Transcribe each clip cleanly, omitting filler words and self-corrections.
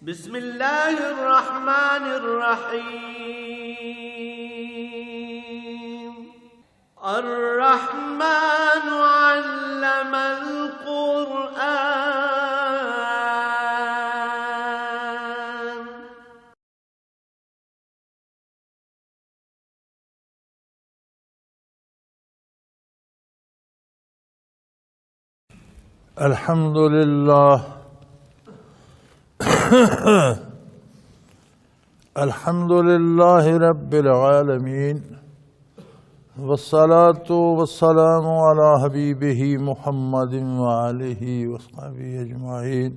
بسم الله الرحمن الرحيم الرحمن علم القرآن الحمد لله الحمد لله رب العالمين والصلاة والسلام على حبيبه محمد وآله وصحبه أجمعين.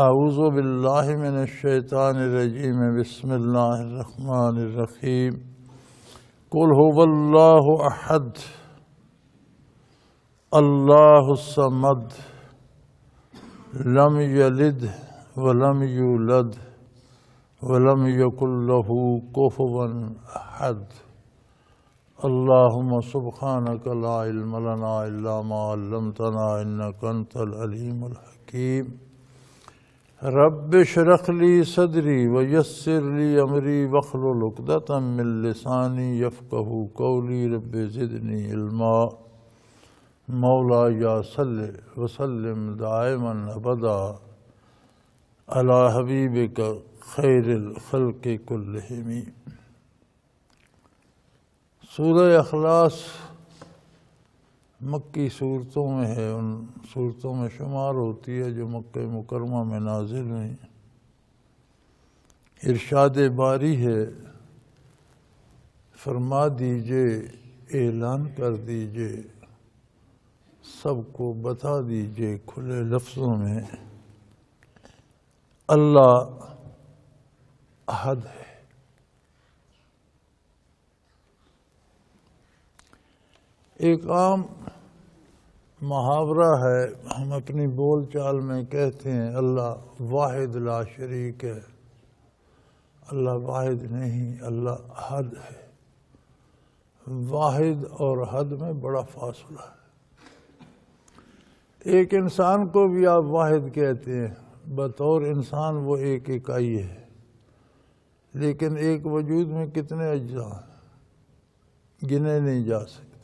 أعوذ بالله من الشيطان الرجيم. بسم الله الرحمن الرحيم. قل هو الله أحد الله الصمد لم يلد ولم يولد ولم يكن له كفوا أحد. اللهم سبحانك لا علم لنا إلا ما علمتنا إنك أنت العليم الحكيم. رب اشرح لي صدري ويسر لي أمري واحلل عقدة من لساني يفقهوا قولي. رب زدني علما. مولاي صل وسلم دائما ابدا على حبیبک خیر الخلق کلہم. سورہ اخلاص مکی صورتوں میں ہے، ان صورتوں میں شمار ہوتی ہے جو مکہ مکرمہ میں نازل ہوئی. ارشاد باری ہے، فرما دیجئے، اعلان کر دیجئے، سب کو بتا دیجئے کھلے لفظوں میں، اللہ احد ہے. ایک عام محاورہ ہے، ہم اپنی بول چال میں کہتے ہیں اللہ واحد لا شریک ہے. اللہ واحد نہیں، اللہ احد ہے. واحد اور حد میں بڑا فاصلہ ہے. ایک انسان کو بھی آپ واحد کہتے ہیں، بطور انسان وہ ایک اکائی ہے، لیکن ایک وجود میں کتنے اجزاء ہیں گنے نہیں جا سکتے.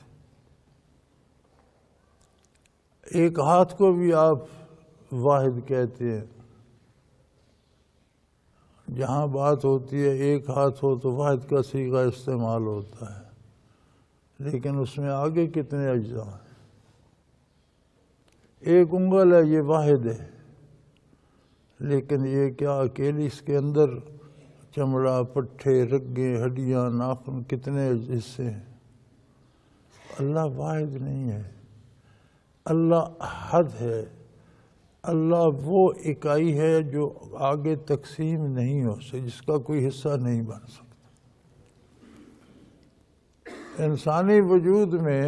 ایک ہاتھ کو بھی آپ واحد کہتے ہیں. جہاں بات ہوتی ہے ایک ہاتھ ہو تو واحد کا صیغہ استعمال ہوتا ہے، لیکن اس میں آگے کتنے اجزاء ہیں. ایک انگل ہے، یہ واحد ہے، لیکن یہ کیا اکیلی اس کے اندر چمڑا، پٹھے، رگیں، ہڈیاں، ناخن، کتنے حصے ہیں. اللہ واحد نہیں ہے، اللہ احد ہے. اللہ وہ اکائی ہے جو آگے تقسیم نہیں ہو سکتی، جس کا کوئی حصہ نہیں بن سکتا. انسانی وجود میں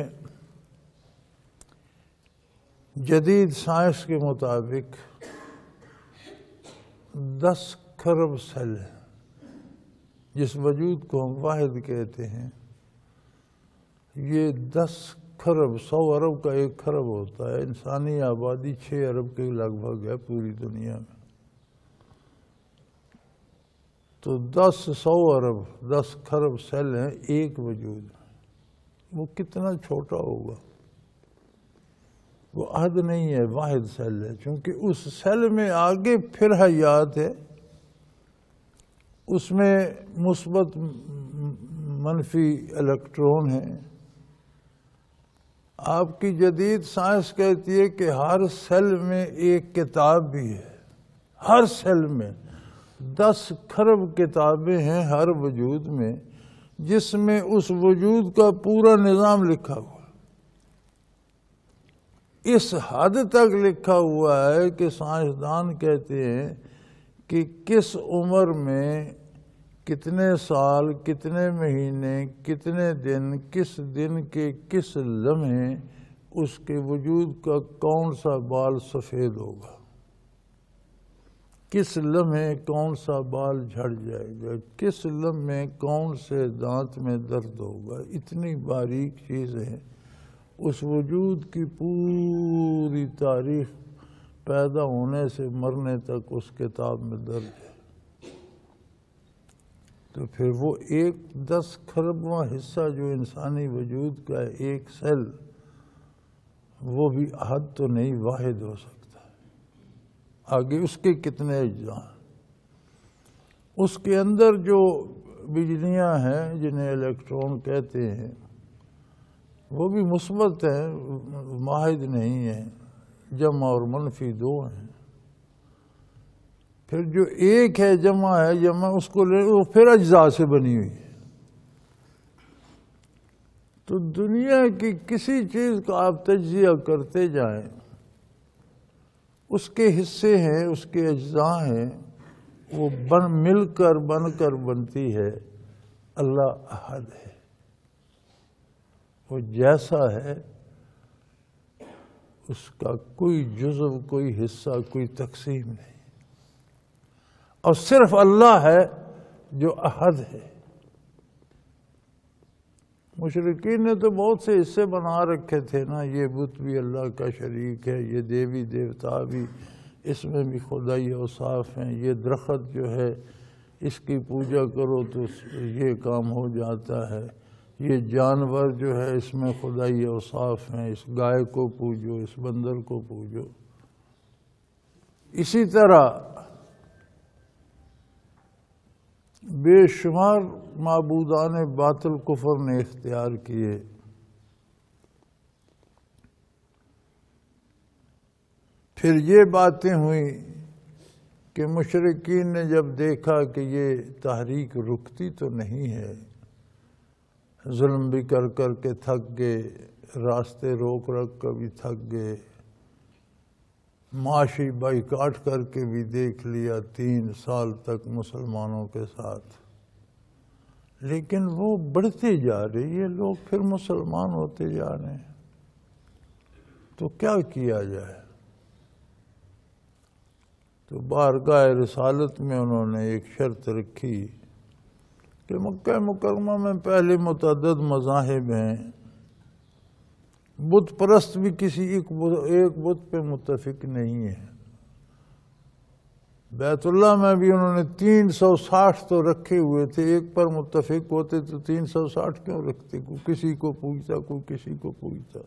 جدید سائنس کے مطابق 10 کھرب سیل ہیں. جس وجود کو ہم واحد کہتے ہیں، یہ 10 کھرب، 100 ارب کا 1 کھرب ہوتا ہے. انسانی آبادی 6 ارب کے لگ بھگ ہے پوری دنیا میں. تو 100 ارب 10 کھرب سیل ہیں ایک وجود میں. وہ کتنا چھوٹا ہوگا. وہ عہد نہیں ہے، واحد سیل ہے. چونکہ اس سیل میں آگے پھر حیات ہے، اس میں مثبت منفی الیکٹرون ہیں. آپ کی جدید سائنس کہتی ہے کہ ہر سیل میں ایک کتاب بھی ہے. ہر سیل میں 10 کھرب کتابیں ہیں ہر وجود میں، جس میں اس وجود کا پورا نظام لکھا ہوا. اس حد تک لکھا ہوا ہے کہ سائنسدان کہتے ہیں کہ کس عمر میں کتنے سال، کتنے مہینے، کتنے دن، کس دن کے کس لمحے اس کے وجود کا کون سا بال سفید ہوگا، کس لمحے کون سا بال جھڑ جائے گا، کس لمحے کون سے دانت میں درد ہوگا. اتنی باریک چیزیں اس وجود کی پوری تاریخ پیدا ہونے سے مرنے تک اس کتاب میں درج ہے، تو پھر وہ 10 کھربواں حصہ جو انسانی وجود کا ہے، ایک سیل، وہ بھی احد تو نہیں، واحد ہو سکتا ہے۔ آگے اس کے کتنے اجزاء ہیں؟ اس کے اندر جو بجلیاں ہیں جنہیں الیکٹرون کہتے ہیں، وہ بھی مثبت ہیں، واحد نہیں ہیں، جمع اور منفی 2 ہیں۔ پھر جو ایک ہے جمع ہے، جمع اس کو لے، وہ پھر اجزاء سے بنی ہوئی ہے۔ تو دنیا کی کسی چیز کا آپ تجزیہ کرتے جائیں، اس کے حصے ہیں، اس کے اجزاء ہیں، وہ مل کر بن کر بنتی ہے۔ اللہ احد ہے، وہ جیسا ہے، اس کا کوئی جزو، کوئی حصہ، کوئی تقسیم نہیں، اور صرف اللہ ہے جو احد ہے۔ مشرکین نے تو بہت سے حصے بنا رکھے تھے نا، یہ بت بھی اللہ کا شریک ہے، یہ دیوی دیوتا بھی، اس میں بھی خدائی اوصاف ہیں، یہ درخت جو ہے اس کی پوجا کرو تو یہ کام ہو جاتا ہے، یہ جانور جو ہے اس میں خدائی اوصاف ہیں، اس گائے کو پوجو، اس بندر کو پوجو۔ اسی طرح بے شمار معبودان باطل کفر نے اختیار کیے۔ پھر یہ باتیں ہوئیں کہ مشرکین نے جب دیکھا کہ یہ تحریک رکتی تو نہیں ہے، ظلم بھی کر کر کے تھک گئے، راستے روک رکھ کر بھی تھک گئے، معاشی بائیکاٹ کر کے بھی دیکھ لیا 3 سال تک مسلمانوں کے ساتھ، لیکن وہ بڑھتے جا رہی ہے، لوگ پھر مسلمان ہوتے جا رہے ہیں، تو کیا کیا جائے؟ تو بارگاہ رسالت میں انہوں نے ایک شرط رکھی کہ مکہ مکرمہ میں پہلے متعدد مذاہب ہیں، بت پرست بھی کسی ایک بت پہ متفق نہیں ہے۔ بیت اللہ میں بھی انہوں نے 360 تو رکھے ہوئے تھے، ایک پر متفق ہوتے تو 360 کیوں رکھتے؟ کوئی کسی کو پوچھتا، کوئی کسی کو پوچھتا۔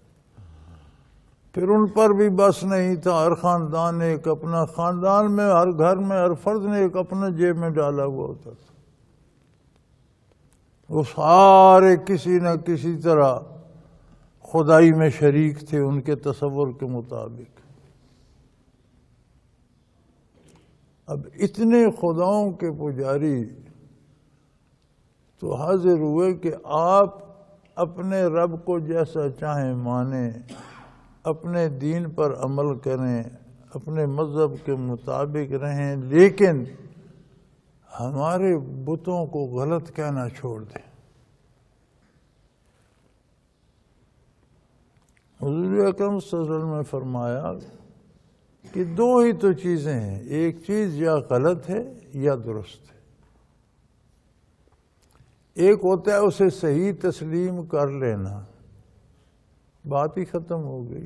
پھر ان پر بھی بس نہیں تھا، ہر خاندان نے ایک اپنا، خاندان میں ہر گھر میں ہر فرد نے ایک اپنا جیب میں ڈالا ہوا ہوتا تھا، وہ سارے کسی نہ کسی طرح خدائی میں شریک تھے ان کے تصور کے مطابق۔ اب اتنے خداؤں کے پجاری تو حاضر ہوئے کہ آپ اپنے رب کو جیسا چاہیں مانیں، اپنے دین پر عمل کریں، اپنے مذہب کے مطابق رہیں، لیکن ہمارے بتوں کو غلط کہنا چھوڑ دیں۔ حضور اکرم صلی اللہ علیہ وسلم نے فرمایا کہ 2 ہی تو چیزیں ہیں، ایک چیز یا غلط ہے یا درست ہے۔ ایک ہوتا ہے اسے صحیح تسلیم کر لینا، بات ہی ختم ہو گئی۔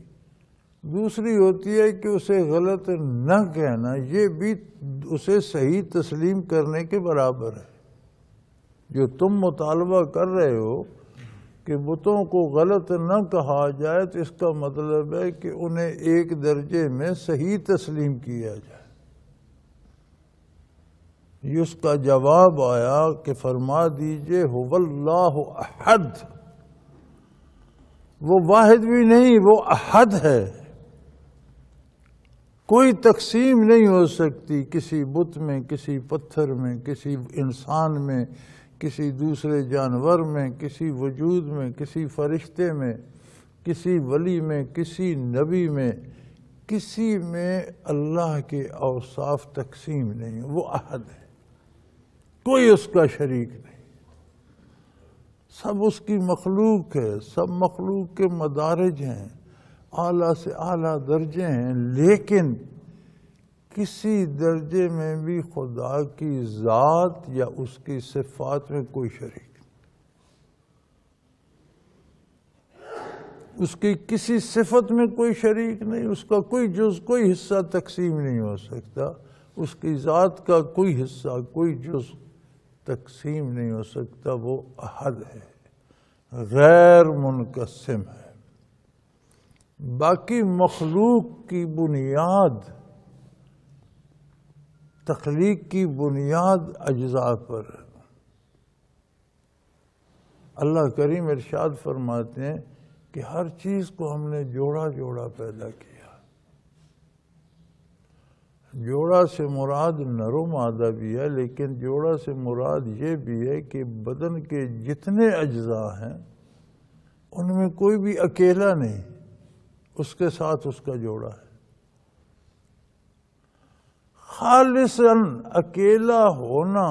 دوسری ہوتی ہے کہ اسے غلط نہ کہنا، یہ بھی اسے صحیح تسلیم کرنے کے برابر ہے۔ جو تم مطالبہ کر رہے ہو کہ بتوں کو غلط نہ کہا جائے، تو اس کا مطلب ہے کہ انہیں ایک درجے میں صحیح تسلیم کیا جائے۔ یہ اس کا جواب آیا کہ فرما دیجئے هو اللہ احد، وہ واحد بھی نہیں، وہ احد ہے۔ کوئی تقسیم نہیں ہو سکتی کسی بت میں، کسی پتھر میں، کسی انسان میں، کسی دوسرے جانور میں، کسی وجود میں، کسی فرشتے میں، کسی ولی میں، کسی نبی میں، کسی میں اللہ کے اوصاف تقسیم نہیں، وہ احد ہے، کوئی اس کا شریک نہیں، سب اس کی مخلوق ہے، سب مخلوق کے مدارج ہیں، اعلیٰ سے اعلیٰ درجے ہیں، لیکن کسی درجے میں بھی خدا کی ذات یا اس کی صفات میں کوئی شریک نہیں۔ اس کی کسی صفت میں کوئی شریک نہیں، اس کا کوئی جز کوئی حصہ تقسیم نہیں ہو سکتا، اس کی ذات کا کوئی حصہ کوئی جز تقسیم نہیں ہو سکتا، وہ احد ہے، غیر منقسم ہے۔ باقی مخلوق کی بنیاد، تخلیق کی بنیاد اجزاء پر ہے۔ اللہ کریم ارشاد فرماتے ہیں کہ ہر چیز کو ہم نے جوڑا جوڑا پیدا کیا۔ جوڑا سے مراد نر و مادہ بھی ہے، لیکن جوڑا سے مراد یہ بھی ہے کہ بدن کے جتنے اجزاء ہیں ان میں کوئی بھی اکیلا نہیں، اس کے ساتھ اس کا جوڑا ہے۔ خالصاً اکیلا ہونا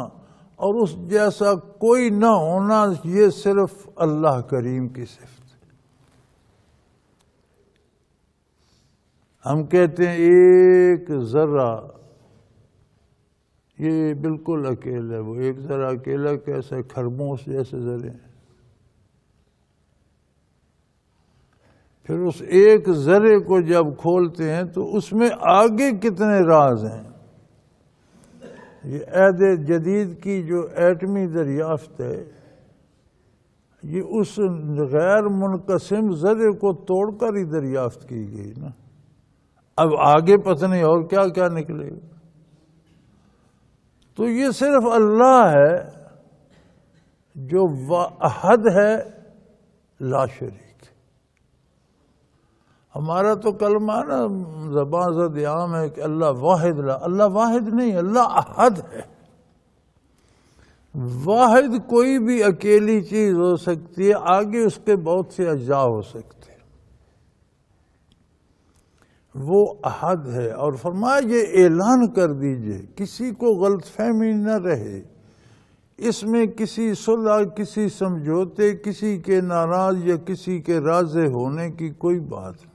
اور اس جیسا کوئی نہ ہونا، یہ صرف اللہ کریم کی صفت ہے۔ ہم کہتے ہیں ایک ذرہ، یہ بالکل اکیلا ہے، وہ ایک ذرہ اکیلا کیسے؟ خرگوش جیسے ذرے ہیں۔ پھر اس ایک ذرے کو جب کھولتے ہیں تو اس میں آگے کتنے راز ہیں۔ یہ عہد جدید کی جو ایٹمی دریافت ہے، یہ اس غیر منقسم ذرے کو توڑ کر ہی دریافت کی گئی نا۔ اب آگے پتہ نہیں اور کیا کیا نکلے گا۔ تو یہ صرف اللہ ہے جو واحد ہے، لا شریک۔ ہمارا تو کلمہ نا زبان زد عام ہے کہ اللہ واحد، اللہ واحد نہیں، اللہ احد ہے۔ واحد کوئی بھی اکیلی چیز ہو سکتی ہے، آگے اس کے بہت سے اجزاء ہو سکتے ہیں، وہ احد ہے۔ اور فرمایا یہ اعلان کر دیجئے، کسی کو غلط فہمی نہ رہے، اس میں کسی صلح، کسی سمجھوتے، کسی کے ناراض یا کسی کے راضی ہونے کی کوئی بات نہیں۔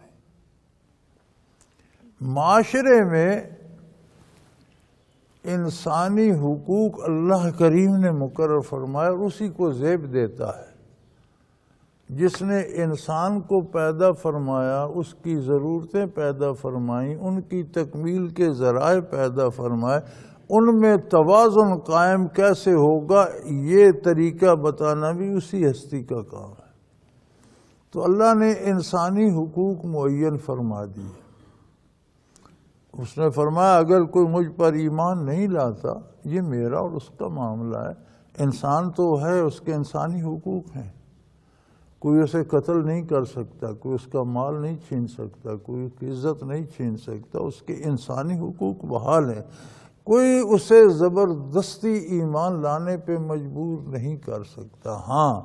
معاشرے میں انسانی حقوق اللہ کریم نے مقرر فرمایا اور اسی کو زیب دیتا ہے۔ جس نے انسان کو پیدا فرمایا، اس کی ضرورتیں پیدا فرمائیں، ان کی تکمیل کے ذرائع پیدا فرمائے، ان میں توازن قائم کیسے ہوگا، یہ طریقہ بتانا بھی اسی ہستی کا کام ہے۔ تو اللہ نے انسانی حقوق معین فرما دیے۔ اس نے فرمایا اگر کوئی مجھ پر ایمان نہیں لاتا، یہ میرا اور اس کا معاملہ ہے۔ انسان تو ہے، اس کے انسانی حقوق ہیں، کوئی اسے قتل نہیں کر سکتا، کوئی اس کا مال نہیں چھین سکتا، کوئی اس کی عزت نہیں چھین سکتا، اس کے انسانی حقوق بحال ہیں۔ کوئی اسے زبردستی ایمان لانے پہ مجبور نہیں کر سکتا، ہاں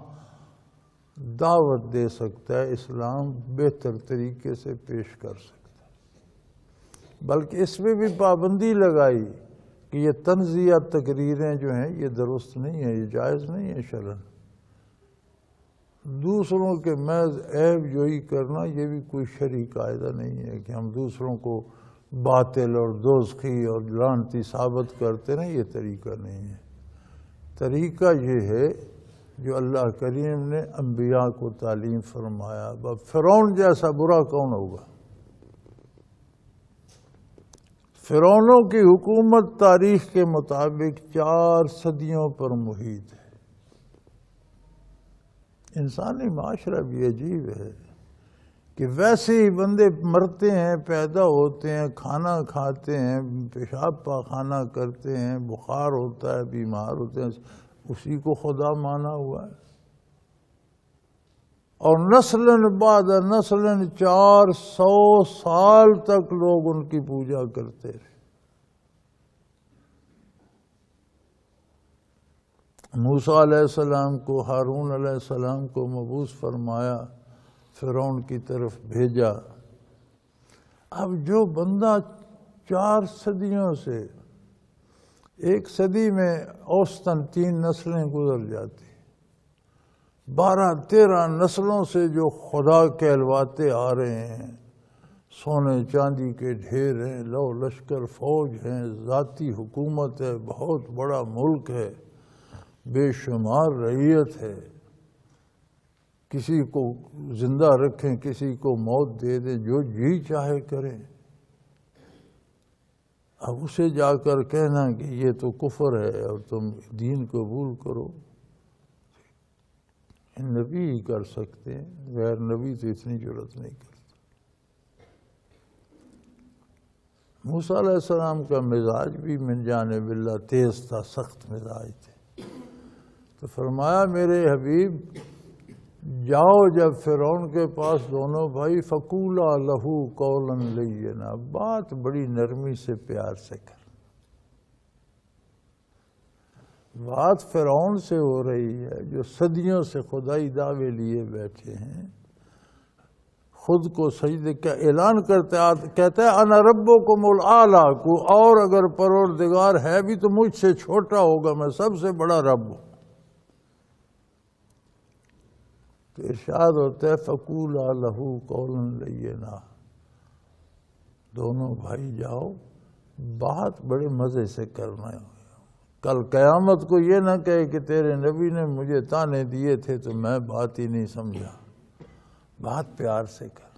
دعوت دے سکتا ہے، اسلام بہتر طریقے سے پیش کر سکتا ہے۔ بلکہ اس میں بھی پابندی لگائی کہ یہ تنزیہ تقریریں جو ہیں یہ درست نہیں ہیں، یہ جائز نہیں ہے شرعاً۔ دوسروں کے محض عیب جوئی کرنا یہ بھی کوئی شرعی قاعدہ نہیں ہے کہ ہم دوسروں کو باطل اور دوزخی اور لعنتی ثابت کرتے ہیں، یہ طریقہ نہیں ہے۔ طریقہ یہ ہے جو اللہ کریم نے انبیاء کو تعلیم فرمایا۔ فرعون جیسا برا کون ہوگا؟ فرعونوں کی حکومت تاریخ کے مطابق 4 صدیوں پر محیط ہے۔ انسانی معاشرہ بھی عجیب ہے کہ ویسے ہی بندے مرتے ہیں، پیدا ہوتے ہیں، کھانا کھاتے ہیں، پیشاب پاخانہ کرتے ہیں، بخار ہوتا ہے، بیمار ہوتے ہیں، اسی کو خدا مانا ہوا ہے۔ اور نسلاً بعد نسلاً 400 سال تک لوگ ان کی پوجا کرتے رہے۔ موسیٰ علیہ السلام کو، ہارون علیہ السلام کو مبعوث فرمایا، فرعون کی طرف بھیجا۔ اب جو بندہ 4 صدیوں سے، 1 صدی میں اوسطاً 3 نسلیں گزر جاتی، 12-13 نسلوں سے جو خدا کہلواتے آ رہے ہیں، سونے چاندی کے ڈھیر ہیں، لو لشکر فوج ہیں، ذاتی حکومت ہے، بہت بڑا ملک ہے، بے شمار رعیت ہے، کسی کو زندہ رکھیں، کسی کو موت دے دیں، جو جی چاہے کریں۔ اب اسے جا کر کہنا کہ یہ تو کفر ہے اور تم دین قبول کرو، نبی ہی کر سکتے ہیں، غیر نبی تو اتنی جرأت نہیں کرتا۔ موسیٰ علیہ السلام کا مزاج بھی من جانب اللہ تیز تھا، سخت مزاج تھے، تو فرمایا میرے حبیب جاؤ جب فرعون کے پاس دونوں بھائی فقولا لہو قولا لینا، بات بڑی نرمی سے پیار سے کر۔ بات فرعون سے ہو رہی ہے جو صدیوں سے خدائی دعوے لیے بیٹھے ہیں، خود کو سجدے کا اعلان کہتا ہے انا ربکم الاعلی، کو اور اگر پروردگار ہے بھی تو مجھ سے چھوٹا ہوگا، میں سب سے بڑا رب ہوں۔ تو ارشاد ہوتا ہے فقولا لہو قولا لینا، دونوں بھائی جاؤ بات بڑے مزے سے کرنا ہے، کل قیامت کو یہ نہ کہے کہ تیرے نبی نے مجھے تانے دیے تھے تو میں بات ہی نہیں سمجھا، بات پیار سے کر۔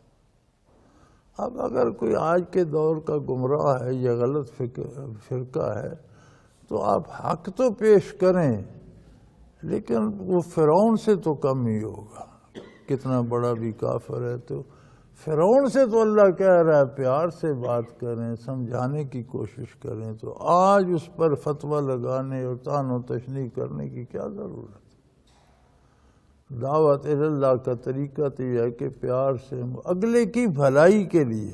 اب اگر کوئی آج کے دور کا گمراہ ہے یا غلط فرقہ ہے تو آپ حق تو پیش کریں، لیکن وہ فرعون سے تو کم ہی ہوگا، کتنا بڑا بھی کافر ہے تو فرعون سے تو اللہ کہہ رہا ہے پیار سے بات کریں، سمجھانے کی کوشش کریں، تو آج اس پر فتویٰ لگانے اور طعن و تشنیع کرنے کی کیا ضرورت؟ دعوت اللہ کا طریقہ تو یہ ہے کہ پیار سے اگلے کی بھلائی کے لیے۔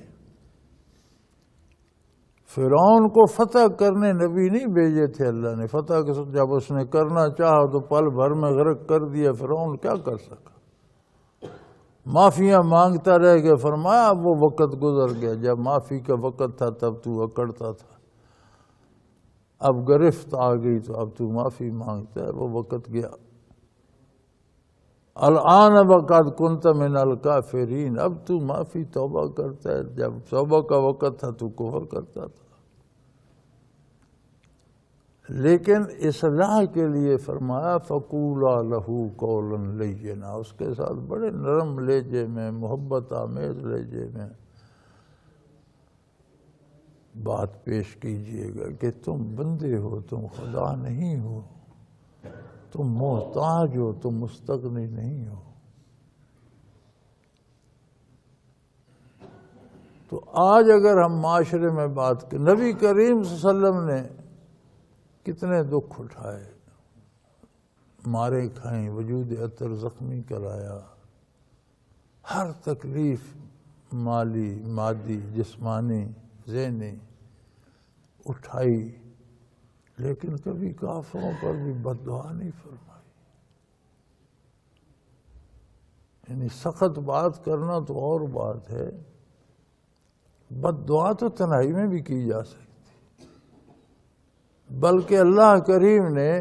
فرعون کو فتح کرنے نبی نہیں بھیجے تھے اللہ نے، فتح کے جب اس نے کرنا چاہا تو پل بھر میں غرق کر دیا، فرعون کیا کر سکا؟ معافیاں مانگتا رہ گیا، فرمایا اب وہ وقت گزر گیا، جب معافی کا وقت تھا تب تو اکڑتا تھا، اب گرفت آ گئی تو اب تو معافی مانگتا ہے، وہ وقت گیا۔ الآن وقد کنت من الکافرین، اب تو معافی توبہ کرتا ہے، جب توبہ کا وقت تھا تو کفر کرتا تھا۔ لیکن اصلاح کے لیے فرمایا فقولا لہو قولا لینا، اس کے ساتھ بڑے نرم لہجے میں، محبت آمیز لہجے میں بات پیش کیجئے گا کہ تم بندے ہو، تم خدا نہیں ہو، تم محتاج ہو، تم مستغنی نہیں ہو۔ تو آج اگر ہم معاشرے میں بات کریں، نبی کریم صلی اللہ علیہ وسلم نے کتنے دکھ اٹھائے، مارے کھائیں، وجود عطر زخمی کرایا، ہر تکلیف مالی، مادی، جسمانی، ذہنی اٹھائی، لیکن کبھی کافروں پر بھی بد دعا نہیں فرمائی۔ یعنی سخت بات کرنا تو اور بات ہے، بد دعا تو تنہائی میں بھی کی جا سکتی، بلکہ اللہ کریم نے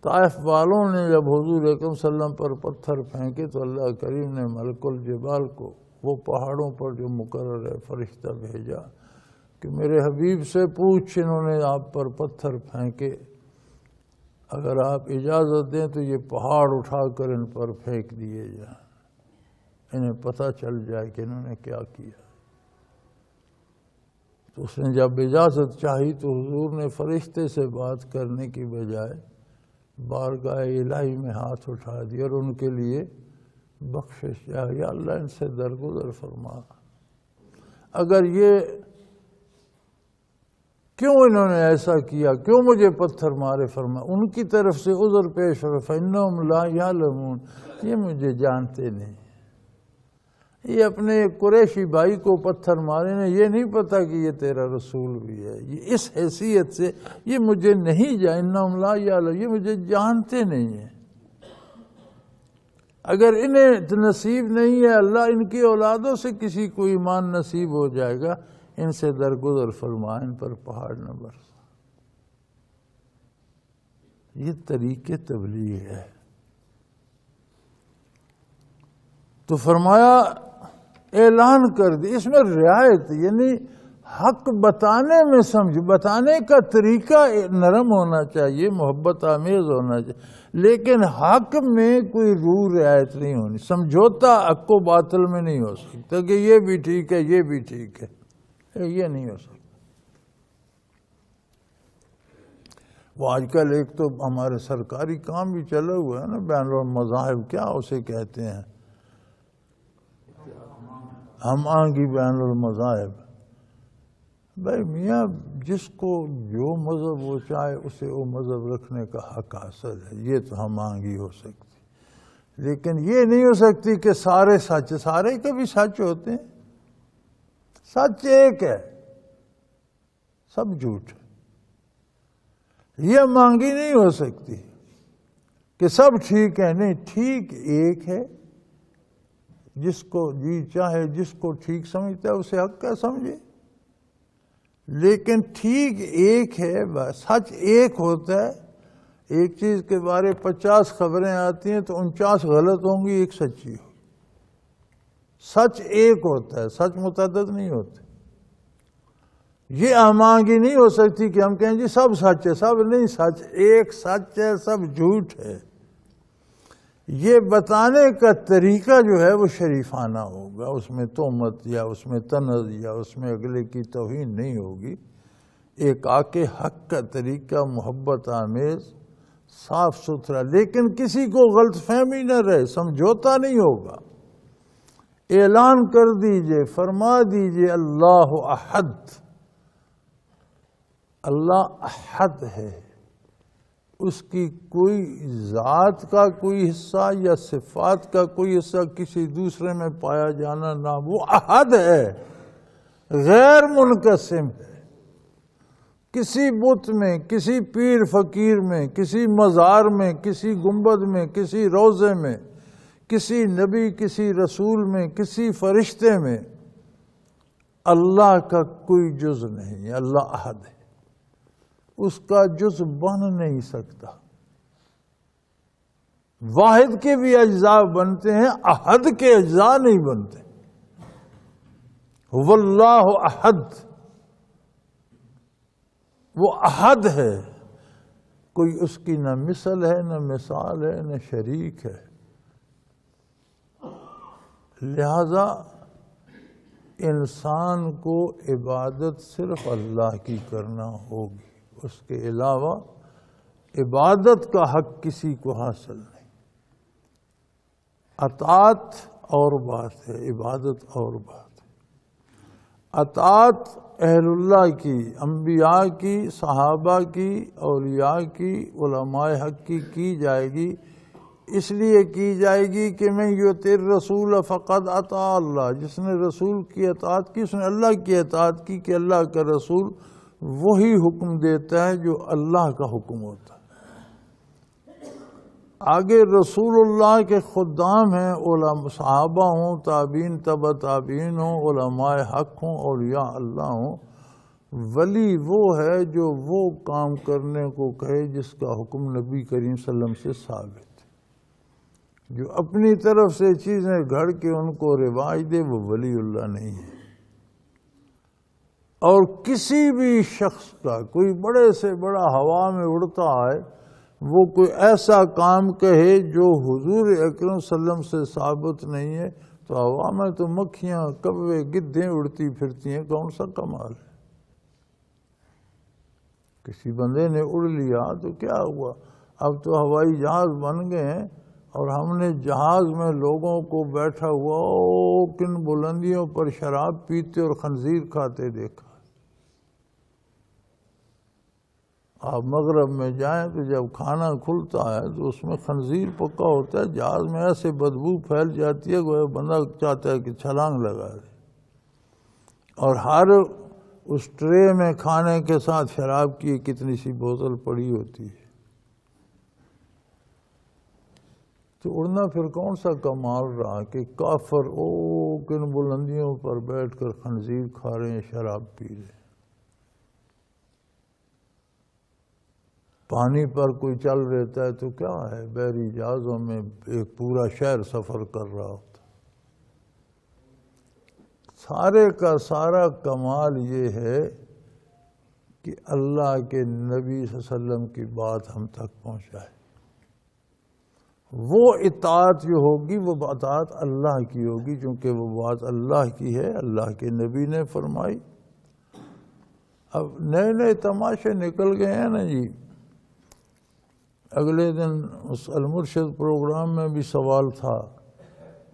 طائف والوں نے جب حضور اکرم صلی اللہ علیہ وسلم پر پتھر پھینکے تو اللہ کریم نے ملک الجبال کو، وہ پہاڑوں پر جو مقرر ہے، فرشتہ بھیجا کہ میرے حبیب سے پوچھ، انہوں نے آپ پر پتھر پھینکے، اگر آپ اجازت دیں تو یہ پہاڑ اٹھا کر ان پر پھینک دیے جائیں، انہیں پتہ چل جائے کہ انہوں نے کیا کیا۔ تو اس نے جب اجازت چاہی تو حضور نے فرشتے سے بات کرنے کی بجائے بارگاہ الہی میں ہاتھ اٹھا دیا اور ان کے لیے بخشش چاہی، یا اللہ ان سے درگزر فرما، اگر یہ کیوں انہوں نے ایسا کیا، کیوں مجھے پتھر مارے، فرما ان کی طرف سے عذر پیش ہو، فَإِنَّهُمْ لَا يَعْلَمُونَ، یہ مجھے جانتے نہیں، یہ اپنے قریشی بھائی کو پتھر مارے نے، یہ نہیں پتا کہ یہ تیرا رسول بھی ہے، یہ اس حیثیت سے یہ مجھے نہیں إِنَّهُمْ لَا يَعْلَمُونَ، یہ مجھے جانتے نہیں ہیں۔ اگر انہیں نصیب نہیں ہے، اللہ ان کی اولادوں سے کسی کو ایمان نصیب ہو جائے گا، ان سے درگزر فرما، ان پر پہاڑ نہ برسا۔ یہ طریقے تبلیغ ہے۔ تو فرمایا اعلان کر دی، اس میں رعایت، یعنی حق بتانے میں سمجھ، بتانے کا طریقہ نرم ہونا چاہیے، محبت آمیز ہونا چاہیے، لیکن حق میں کوئی روح رعایت نہیں ہونی۔ سمجھوتا حق و باطل میں نہیں ہو سکتا کہ یہ بھی ٹھیک ہے یہ بھی ٹھیک ہے، یہ نہیں ہو سکتا۔ وہ آج کل ایک تو ہمارے سرکاری کام بھی چلا ہوا ہے نا، بین المذاہب، کیا اسے کہتے ہیں، ہم آہنگی بین المذاہب۔ بھائی میاں جس کو جو مذہب وہ چاہے اسے وہ مذہب رکھنے کا حق حاصل ہے، یہ تو ہم آہنگی ہو سکتی، لیکن یہ نہیں ہو سکتی کہ سارے سچ، سارے کبھی سچ ہوتے ہیں، سچ ایک ہے، سب جھوٹ ہے۔ یہ مانگی نہیں ہو سکتی کہ سب ٹھیک ہے، نہیں، ٹھیک ایک ہے، جس کو جی چاہے، جس کو ٹھیک سمجھتا ہے اسے حق کا سمجھے، لیکن ٹھیک ایک ہے، سچ ایک ہوتا ہے۔ ایک چیز کے بارے 50 خبریں آتی ہیں تو 49 غلط ہوں گی، ایک سچی ہوگی۔ سچ ایک ہوتا ہے، سچ متعدد نہیں ہوتے۔ یہ آہنگی نہیں ہو سکتی کہ ہم کہیں جی سب سچ ہے، سب نہیں، سچ ایک سچ ہے، سب جھوٹ ہے۔ یہ بتانے کا طریقہ جو ہے وہ شریفانہ ہوگا، اس میں تہمت یا اس میں طنز یا اس میں اگلے کی توہین نہیں ہوگی۔ ایک آکے حق کا طریقہ محبت آمیز، صاف ستھرا، لیکن کسی کو غلط فہمی نہ رہے، سمجھوتا نہیں ہوگا۔ اعلان کر دیجئے، فرما دیجئے اللہ احد، اللہ احد ہے، اس کی کوئی ذات کا کوئی حصہ یا صفات کا کوئی حصہ کسی دوسرے میں پایا جانا نہ، وہ احد ہے، غیر منقسم ہے۔ کسی بت میں، کسی پیر فقیر میں، کسی مزار میں، کسی گنبد میں، کسی روضے میں، کسی نبی، کسی رسول میں، کسی فرشتے میں اللہ کا کوئی جز نہیں، اللہ احد ہے، اس کا جز بن نہیں سکتا۔ واحد کے بھی اجزاء بنتے ہیں، احد کے اجزاء نہیں بنتے۔ واللہ احد، وہ احد ہے، کوئی اس کی نہ مثل ہے، نہ مثال ہے، نہ شریک ہے۔ لہذا انسان کو عبادت صرف اللہ کی کرنا ہوگی، اس کے علاوہ عبادت کا حق کسی کو حاصل نہیں۔ اطاعت اور بات ہے، عبادت اور بات ہے۔ اطاعت اہل اللہ کی، انبیاء کی، صحابہ کی، اولیاء کی، علماء حق کی جائے گی، اس لیے کی جائے گی کہ میں یطیع الرسول فقد اطاع اللہ، جس نے رسول کی اطاعت کی اس نے اللہ کی اطاعت کی، کہ اللہ کا رسول وہی حکم دیتا ہے جو اللہ کا حکم ہوتا ہے۔ آگے رسول اللہ کے خدام ہیں، علماء صحابہ ہوں، تابعین، تبع تابعین ہوں، علماء حق ہوں، اولیاء اللہ ہوں۔ ولی وہ ہے جو وہ کام کرنے کو کہے جس کا حکم نبی کریم صلی اللہ علیہ وسلم سے ثابت ہے۔ جو اپنی طرف سے چیزیں گھڑ کے ان کو رواج دے، وہ ولی اللہ نہیں ہے۔ اور کسی بھی شخص کا کوئی بڑے سے بڑا ہوا میں اڑتا ہے، وہ کوئی ایسا کام کہے جو حضور اکرم صلی اللہ علیہ وسلم سے ثابت نہیں ہے، تو ہوا میں تو مکھیاں، کوے، گدھیں اڑتی پھرتی ہیں، کون سا کمال ہے؟ کسی بندے نے اڑ لیا تو کیا ہوا؟ اب تو ہوائی جہاز بن گئے ہیں، اور ہم نے جہاز میں لوگوں کو بیٹھا ہوا کن بلندیوں پر شراب پیتے اور خنزیر کھاتے دیکھا۔ آپ مغرب میں جائیں تو جب کھانا کھلتا ہے تو اس میں خنزیر پکا ہوتا ہے، جہاز میں ایسے بدبو پھیل جاتی ہے گویا بندہ چاہتا ہے کہ چھلانگ لگا دے، اور ہر اس ٹرے میں کھانے کے ساتھ شراب کی کتنی سی بوتل پڑی ہوتی ہے۔ تو اڑنا پھر کون سا کمال رہا کہ کافر کن بلندیوں پر بیٹھ کر خنزیر کھا رہے ہیں، شراب پی رہے ہیں۔ پانی پر کوئی چل رہتا ہے تو کیا ہے، بحری جہازوں میں ایک پورا شہر سفر کر رہا ہوتا، سارے کا سارا کمال یہ ہے کہ اللہ کے نبی صلی اللہ علیہ وسلم کی بات ہم تک پہنچائے. وہ اطاعت جو ہوگی وہ اطاعت اللہ کی ہوگی، چونکہ وہ بات اللہ کی ہے، اللہ کے نبی نے فرمائی. اب نئے نئے تماشے نکل گئے ہیں نا جی. اگلے دن اس المرشد پروگرام میں بھی سوال تھا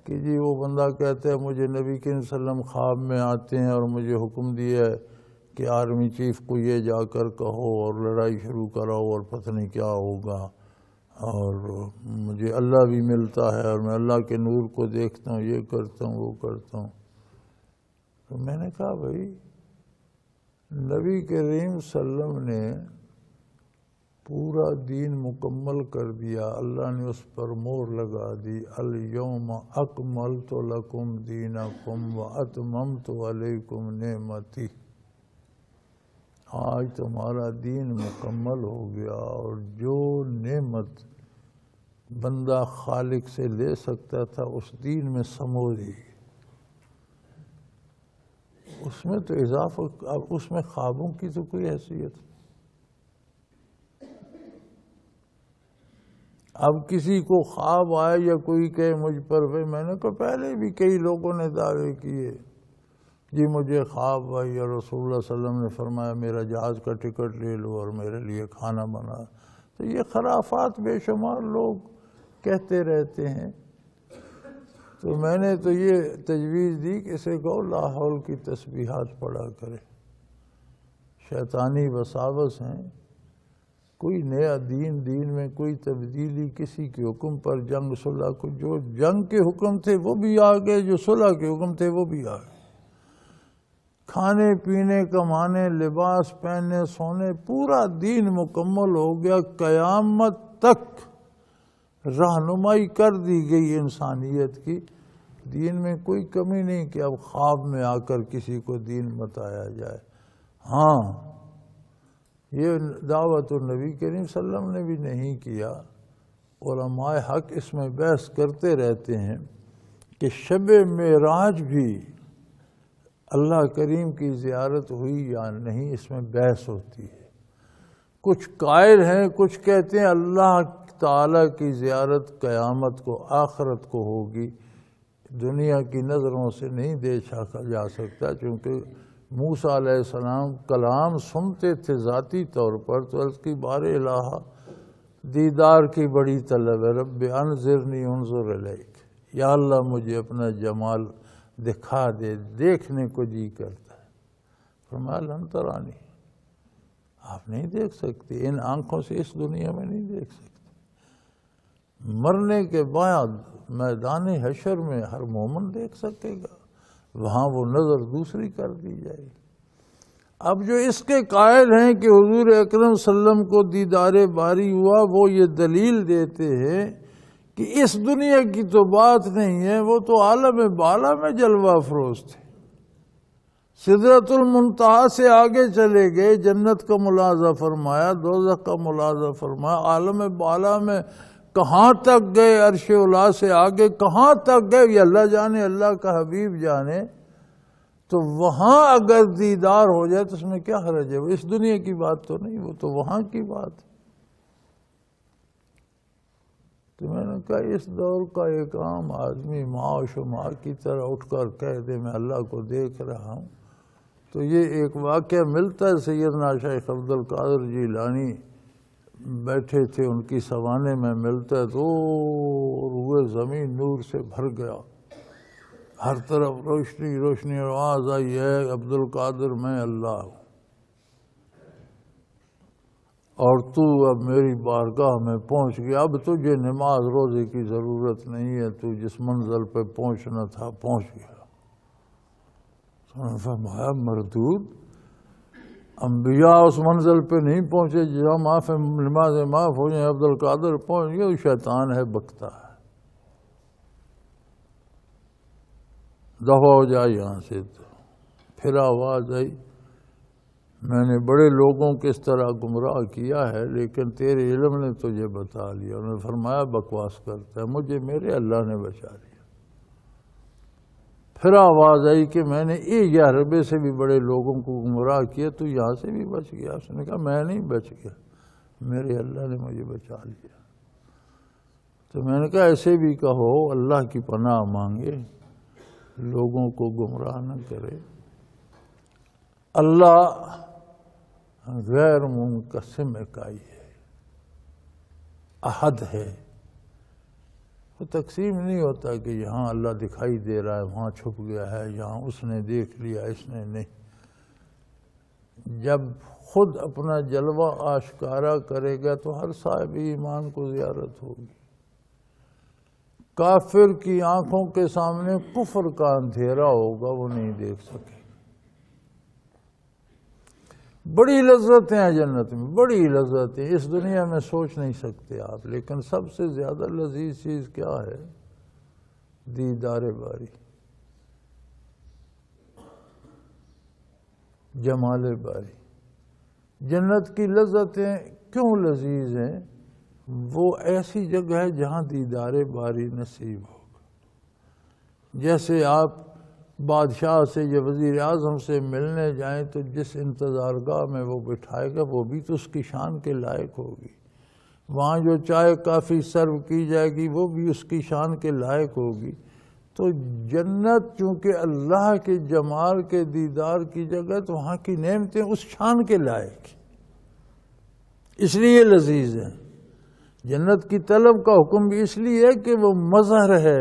کہ جی وہ بندہ کہتا ہے مجھے نبی کریم صلی اللہ علیہ وسلم خواب میں آتے ہیں اور مجھے حکم دیا ہے کہ آرمی چیف کو یہ جا کر کہو اور لڑائی شروع کراؤ اور پتہ نہیں کیا ہوگا، اور مجھے اللہ بھی ملتا ہے اور میں اللہ کے نور کو دیکھتا ہوں، یہ کرتا ہوں وہ کرتا ہوں. تو میں نے کہا بھائی نبی کریم صلی اللہ علیہ وسلم نے پورا دین مکمل کر دیا، اللہ نے اس پر مہر لگا دی، الیوم اکملت لکم دینکم واتممت علیکم نعمتی. آج تمہارا دین مکمل ہو گیا، اور جو نعمت بندہ خالق سے لے سکتا تھا اس دین میں سمو دی. اس میں تو اضافہ، اس میں خوابوں کی تو کوئی حیثیت نہیں. اب کسی کو خواب آئے یا کوئی کہے مجھ پر، میں نے کہا پہلے بھی کئی لوگوں نے دعوے کیے جی مجھے خواب آئی اور رسول اللہ صلی اللہ علیہ وسلم نے فرمایا میرا جہاز کا ٹکٹ لے لو اور میرے لیے کھانا بنا. تو یہ خرافات بے شمار لوگ کہتے رہتے ہیں. تو میں نے تو یہ تجویز دی کہ اسے کہو لا حول کی تسبیحات پڑھا کرے. شیطانی وساوس ہیں. کوئی نیا دین میں کوئی تبدیلی کسی کے حکم پر جنگ صلح کو، جو جنگ کے حکم تھے وہ بھی آ گئے، جو صلح کے حکم تھے وہ بھی آ گئے. کھانے پینے کمانے لباس پہننے سونے پورا دین مکمل ہو گیا. قیامت تک رہنمائی کر دی گئی انسانیت کی. دین میں کوئی کمی نہیں کہ اب خواب میں آ کر کسی کو دین بتایا جائے. ہاں یہ دعوت النبی کریم صلی اللہ علیہ وسلم نے بھی نہیں کیا. علماء حق اس میں بحث کرتے رہتے ہیں کہ شب معراج بھی اللہ کریم کی زیارت ہوئی یا نہیں، اس میں بحث ہوتی ہے. کچھ قائل ہیں، کچھ کہتے ہیں اللہ تعالیٰ کی زیارت قیامت کو آخرت کو ہوگی، دنیا کی نظروں سے نہیں دیکھا جا سکتا. چونکہ موسیٰ علیہ السلام کلام سنتے تھے ذاتی طور پر، تو عرض کی بار الہ دیدار کی بڑی طلب ہے. رب انظرنی انظر الیک، یا اللہ مجھے اپنا جمال دکھا دے، دیکھنے کو جی کرتا ہے. فرمایا لن ترانی، آپ نہیں دیکھ سکتے، ان آنکھوں سے اس دنیا میں نہیں دیکھ سکتے. مرنے کے بعد میدان حشر میں ہر مومن دیکھ سکے گا، وہاں وہ نظر دوسری کر دی جائے گی. اب جو اس کے قائل ہیں کہ حضور اکرم صلی اللہ علیہ وسلم کو دیدار باری ہوا، وہ یہ دلیل دیتے ہیں کہ اس دنیا کی تو بات نہیں ہے، وہ تو عالم بالا میں جلوہ افروز تھے. سدرۃ المنتہا سے آگے چلے گئے، جنت کا ملاحظہ فرمایا، دوزخ کا ملاحظہ فرمایا. عالم بالا میں کہاں تک گئے، عرش اولا سے آگے کہاں تک گئے یہ اللہ جانے، اللہ کا حبیب جانے. تو وہاں اگر دیدار ہو جائے تو اس میں کیا حرج ہے؟ وہ اس دنیا کی بات تو نہیں، وہ تو وہاں کی بات ہے. تو میں نے کہا اس دور کا ایک عام آدمی ماں و شماع کی طرح اٹھ کر کہہ دے میں اللہ کو دیکھ رہا ہوں، تو یہ ایک واقعہ ملتا ہے. سیدنا شیخ عبد القادر جیلانی بیٹھے تھے ان کی سوانے میں، ملتا ہے تو روئے زمین نور سے بھر گیا، ہر طرف روشنی روشنی، آواز آئی ہے عبد القادر میں اللہ ہوں، اور تو اب میری بارگاہ میں پہنچ گیا، اب تجھے نماز روزے کی ضرورت نہیں ہے، تو جس منزل پہ پہنچنا تھا پہنچ گیا. فرمایا مردود، انبیاء اس منزل پہ نہیں پہنچے جہاں نماز معاف ہو جائیں، عبد القادر پہنچ گیا. شیطان ہے بکتا ہے، دفع ہو جائے یہاں سے. پھر آواز آئی میں نے بڑے لوگوں کو اس طرح گمراہ کیا ہے، لیکن تیرے علم نے تجھے بتا لیا. انہوں نے فرمایا بکواس کرتا ہے، مجھے میرے اللہ نے بچا لیا. پھر آواز آئی کہ میں نے 1 ارب سے بھی بڑے لوگوں کو گمراہ کیا، تو یہاں سے بھی بچ گیا؟ اس نے کہا میں نہیں بچ گیا، میرے اللہ نے مجھے بچا لیا۔ تو میں نے کہا ایسے بھی کہو اللہ کی پناہ مانگے، لوگوں کو گمراہ نہ کرے۔ اللہ غیر منقسم اکائی ہے، احد ہے، وہ تقسیم نہیں ہوتا کہ یہاں اللہ دکھائی دے رہا ہے، وہاں چھپ گیا ہے، یہاں اس نے دیکھ لیا اس نے نہیں۔ جب خود اپنا جلوہ آشکارا کرے گا تو ہر صاحب ایمان کو زیارت ہوگی۔ کافر کی آنکھوں کے سامنے کفر کا اندھیرا ہوگا، وہ نہیں دیکھ سکے۔ بڑی لذتیں ہیں جنت میں، بڑی لذتیں اس دنیا میں سوچ نہیں سکتے آپ، لیکن سب سے زیادہ لذیذ چیز کیا ہے؟ دیدار باری، جمال باری۔ جنت کی لذتیں کیوں لذیذ ہیں؟ وہ ایسی جگہ ہے جہاں دیدار باری نصیب ہوگا۔ جیسے آپ بادشاہ سے یا وزیر اعظم سے ملنے جائیں تو جس انتظارگاہ میں وہ بٹھائے گا وہ بھی تو اس کی شان کے لائق ہوگی، وہاں جو چائے کافی سرو کی جائے گی وہ بھی اس کی شان کے لائق ہوگی۔ تو جنت چونکہ اللہ کے جمال کے دیدار کی جگہ، تو وہاں کی نعمتیں اس شان کے لائق، اس لیے لذیذ ہیں۔ جنت کی طلب کا حکم بھی اس لیے ہے کہ وہ مظہر ہے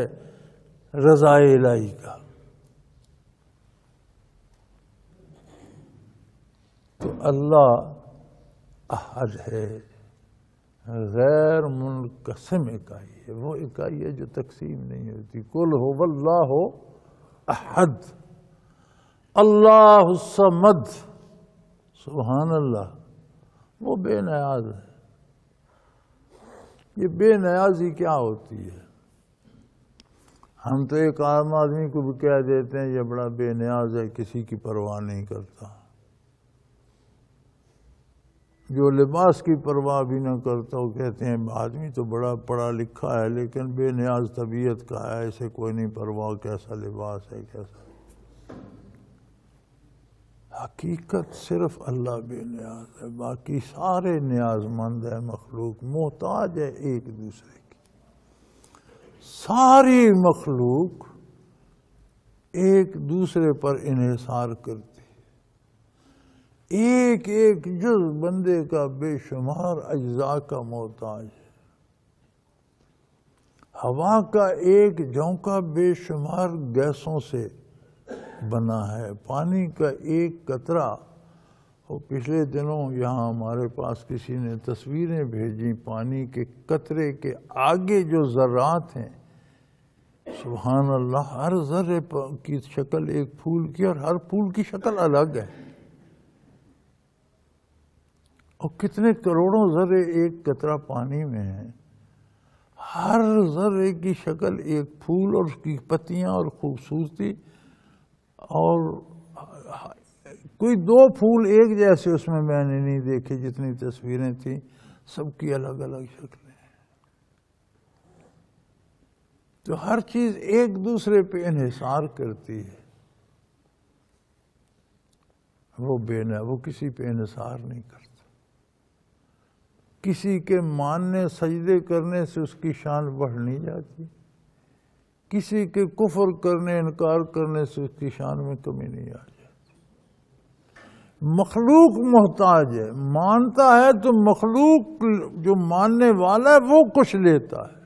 رضا الہی کا۔ تو اللہ احد ہے، غیر منقسم اکائی ہے، وہ اکائی ہے جو تقسیم نہیں ہوتی۔ قل هو اللہ احد اللہ الصمد، سبحان اللہ، وہ بے نیاز ہے۔ یہ بے نیازی کیا ہوتی ہے؟ ہم تو ایک عام آدمی کو بھی کہہ دیتے ہیں یہ بڑا بے نیاز ہے، کسی کی پرواہ نہیں کرتا، جو لباس کی پرواہ بھی نہ کرتا، وہ کہتے ہیں آدمی تو بڑا پڑھا لکھا ہے لیکن بے نیاز طبیعت کا ہے، اسے کوئی نہیں پرواہ کیسا لباس ہے کیسا۔ حقیقت صرف اللہ بے نیاز ہے، باقی سارے نیاز مند ہے، مخلوق محتاج ہے ایک دوسرے کی۔ ساری مخلوق ایک دوسرے پر انحصار کرتی، ایک ایک جز بندے کا بے شمار اجزاء کا محتاج ہے۔ ہوا کا ایک جھونکا بے شمار گیسوں سے بنا ہے، پانی کا ایک قطرہ۔ اور پچھلے دنوں یہاں ہمارے پاس کسی نے تصویریں بھیجی پانی کے قطرے کے آگے جو ذرات ہیں، سبحان اللہ، ہر ذرے کی شکل ایک پھول کی، اور ہر پھول کی شکل الگ ہے، اور کتنے کروڑوں ذرے ایک قطرہ پانی میں ہیں، ہر ذرے کی شکل ایک پھول، اور اس کی پتیاں اور خوبصورتی، اور کوئی 2 پھول ایک جیسے اس میں نے نہیں دیکھے، جتنی تصویریں تھیں سب کی الگ الگ شکلیں ہیں۔ تو ہر چیز ایک دوسرے پہ انحصار کرتی ہے، وہ وہ کسی پہ انحصار نہیں کرتا۔ کسی کے ماننے سجدے کرنے سے اس کی شان بڑھ نہیں جاتی، کسی کے کفر کرنے انکار کرنے سے اس کی شان میں کمی نہیں آ جاتی۔ مخلوق محتاج ہے، مانتا ہے تو مخلوق جو ماننے والا ہے وہ کچھ لیتا ہے،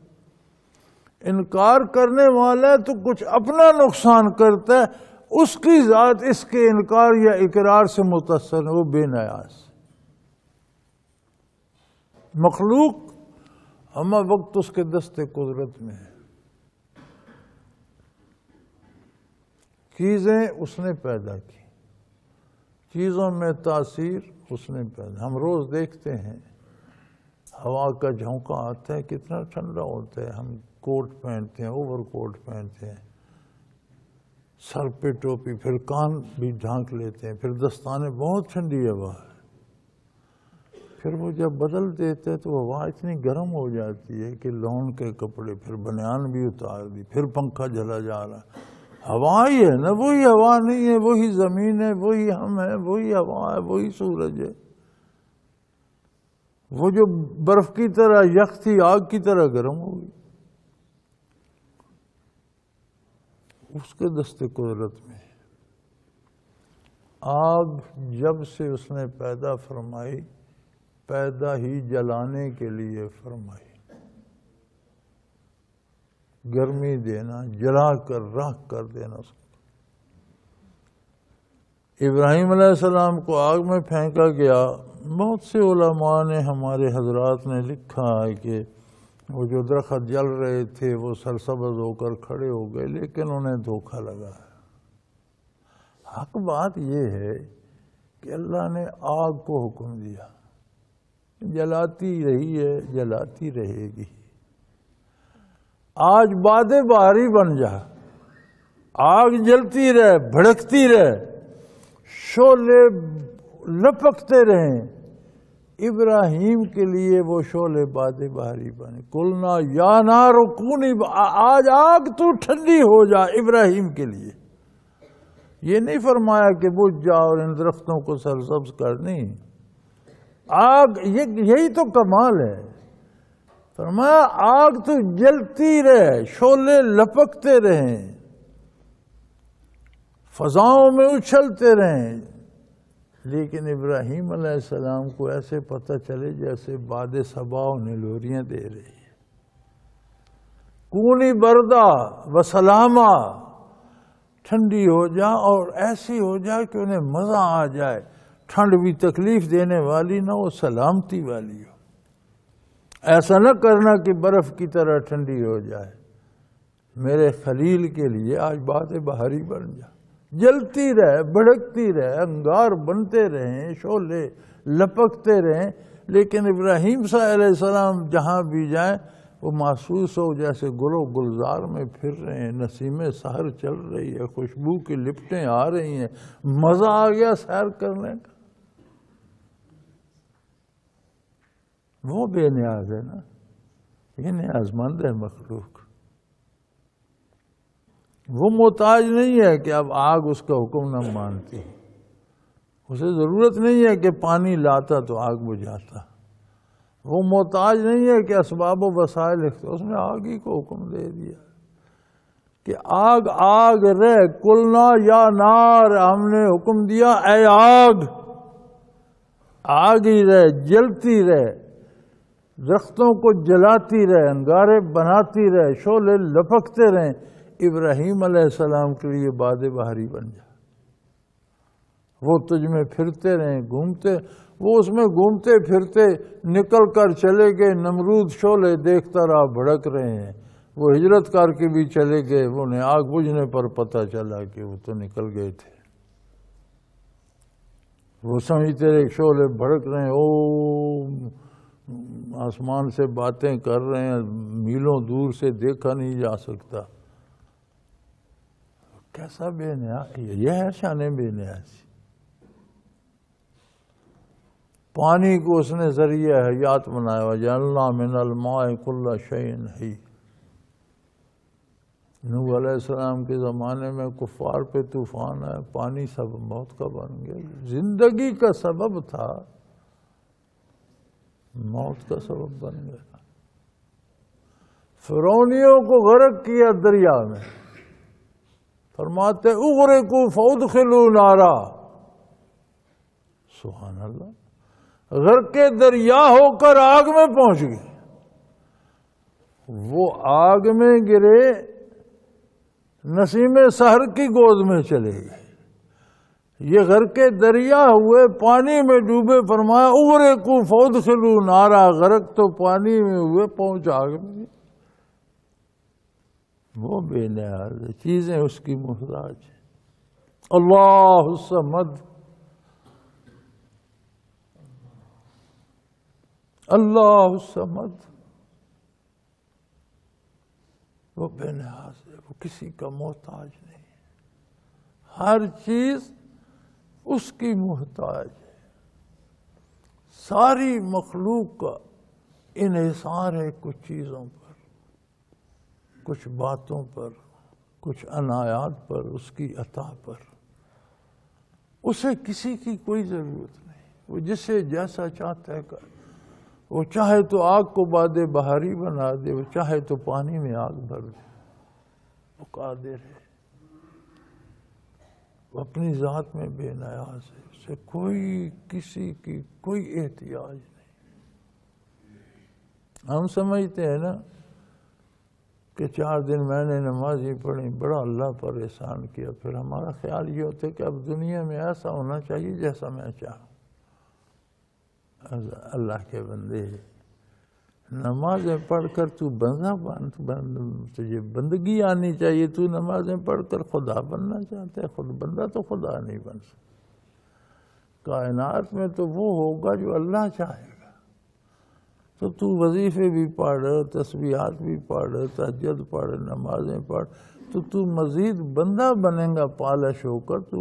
انکار کرنے والا ہے تو کچھ اپنا نقصان کرتا ہے، اس کی ذات اس کے انکار یا اقرار سے متاثر ہے، وہ بے نیاز۔ مخلوق ہمہ وقت اس کے دست قدرت میں ہے، چیزیں اس نے پیدا کی، چیزوں میں تاثیر اس نے پیدا۔ ہم روز دیکھتے ہیں ہوا کا جھونکا آتا ہے کتنا ٹھنڈا ہوتا ہے، ہم کوٹ پہنتے ہیں، اوور کوٹ پہنتے ہیں، سر پہ ٹوپی، پھر کان بھی ڈھانک لیتے ہیں، پھر دستانے، بہت ٹھنڈی ہوا ہے، پھر وہ جب بدل دیتے ہیں تو ہوا اتنی گرم ہو جاتی ہے کہ لون کے کپڑے، پھر بنیان بھی اتار دی، پھر پنکھا جلا جا رہا ہے، ہوا ہی ہے نا، وہی ہوا نہیں ہے، وہی زمین ہے، وہی ہم ہیں، وہی ہوا ہے، وہی سورج ہے. وہ جو برف کی طرح یخ تھی آگ کی طرح گرم ہو گئی. اس کے دست قدرت میں آگ جب سے اس نے پیدا فرمائی، پیدا ہی جلانے کے لیے فرمائی. گرمی دینا، جلا کر راکھ کر دینا. ابراہیم علیہ السلام کو آگ میں پھینکا گیا. بہت سے علماء نے، ہمارے حضرات نے لکھا ہے کہ وہ جو درخت جل رہے تھے وہ سرسبز ہو کر کھڑے ہو گئے، لیکن انہیں دھوکہ لگا ہے. حق بات یہ ہے کہ اللہ نے آگ کو حکم دیا، جلاتی رہی ہے، جلاتی رہے گی. آج باد بہاری بن جا، آگ جلتی رہے، بھڑکتی رہے، شعلے لپکتے رہیں. ابراہیم کے لیے وہ شعلے باد بہاری بنے. قلنا یا نار کونی، آج آگ تو ٹھنڈی ہو جا ابراہیم کے لیے. یہ نہیں فرمایا کہ بجھ جا اور ان درختوں کو سرسبز کر. نہیں، آگ یہی تو کمال ہے. فرمایا آگ تو جلتی رہے، شعلے لپکتے رہیں، فضاؤں میں اچھلتے رہیں. لیکن ابراہیم علیہ السلام کو ایسے پتہ چلے جیسے باد صبا انہیں لوریاں دے رہی ہے. کونی بردا و سلامہ، ٹھنڈی ہو جا اور ایسی ہو جائے کہ انہیں مزہ آ جائے. ٹھنڈ بھی تکلیف دینے والی نہ، وہ سلامتی والی ہو. ایسا نہ کرنا کہ برف کی طرح ٹھنڈی ہو جائے. میرے خلیل کے لیے آج باد بہاری بن جا، جلتی رہے، بھڑکتی رہے، انگار بنتے رہیں، شعلے لپکتے رہیں. لیکن ابراہیم صاحب علیہ السلام جہاں بھی جائیں وہ محسوس ہو جیسے گل و گلزار میں پھر رہے ہیں، نسیم سحر چل رہی ہے، خوشبو کی لپٹیں آ رہی ہیں، مزہ آ گیا سیر کرنے کا. وہ بے نیاز ہے نا، یہ نیاز مند ہے مخلوق. وہ محتاج نہیں ہے کہ اب آگ اس کا حکم نہ مانتی. اسے ضرورت نہیں ہے کہ پانی لاتا تو آگ بجھاتا. وہ محتاج نہیں ہے کہ اسباب و وسائل اس نے آگ ہی کو حکم دے دیا کہ آگ آگ رہ. قلنا یا نار، ہم نے حکم دیا اے آگ، آگ ہی رہ، جلتی رہ، درختوں کو جلاتی رہے، انگارے بناتی رہے، شعلے لپکتے رہیں. ابراہیم علیہ السلام کے لیے باد بہاری بن جا. وہ تجھ میں پھرتے رہیں، گھومتے. وہ اس میں گھومتے پھرتے نکل کر چلے گئے. نمرود شعلے دیکھتا رہا، بھڑک رہے ہیں. وہ ہجرت کر کے بھی چلے گئے. انہیں آگ بجھنے پر پتہ چلا کہ وہ تو نکل گئے تھے. وہ سمجھتے رہے شعلے بھڑک رہے ہیں، او آسمان سے باتیں کر رہے ہیں، میلوں دور سے دیکھا نہیں جا سکتا. کیسا بے نیاز، یہ ہے شان بے نیازی. پانی کو اس نے ذریعہ حیات بنایا. وَجَعَلْنَا مِنَ الْمَاءِ كُلَّ شَيْءٍ حَيٍّ. نوح علیہ السلام کے زمانے میں کفار پہ طوفان آیا، پانی سب موت کا بن گیا. زندگی کا سبب تھا، موت کا سبب بن گیا. فرعونیوں کو غرق کیا دریا میں. فرماتے اغرقوا فادخلوا نارا. سبحان اللہ، غرق دریا ہو کر آگ میں پہنچ گئے. وہ آگ میں گرے، نسیم سحر کی گود میں چلے گئے. یہ غرق دریا ہوئے، پانی میں ڈوبے. فرمایا اغرقوا فادخلوا نارا. غرق تو پانی میں ہوئے، پہنچ آگ میں. وہ بے نیاز ہے، چیزیں اس کی محتاج ہیں. اللہ الصمد، اللہ الصمد. وہ بے نیاز ہے، وہ کسی کا محتاج نہیں ہے. ہر چیز اس کی محتاج ہے. ساری مخلوق کا انحصار ہے کچھ چیزوں پر، کچھ باتوں پر، کچھ عنایات پر، اس کی عطا پر. اسے کسی کی کوئی ضرورت نہیں. وہ جسے جیسا چاہتا ہے کر. وہ چاہے تو آگ کو باد بہاری بنا دے، وہ چاہے تو پانی میں آگ بھر دے. وہ قادر ہے. وہ اپنی ذات میں بے نیاز ہے. اسے کوئی کسی کی کوئی احتیاج نہیں. ہم سمجھتے ہیں نا کہ 4 دن میں نے نمازیں پڑھی، بڑا اللہ پر احسان کیا. پھر ہمارا خیال یہ ہوتا ہے کہ اب دنیا میں ایسا ہونا چاہیے جیسا میں چاہوں. اللہ کے بندے، نمازیں پڑھ کر تو بندہ بن، تجھے بندگی آنی چاہیے. تو نمازیں پڑھ کر خدا بننا چاہتا ہے. خود بندہ تو خدا نہیں بن سکتا. کائنات میں تو وہ ہوگا جو اللہ چاہے گا. تو وظیفے بھی پڑھ، تسبیحات بھی پڑھ، تہجد پڑھ، نمازیں پڑھ، تو مزید بندہ بنے گا پالش ہو کر. تو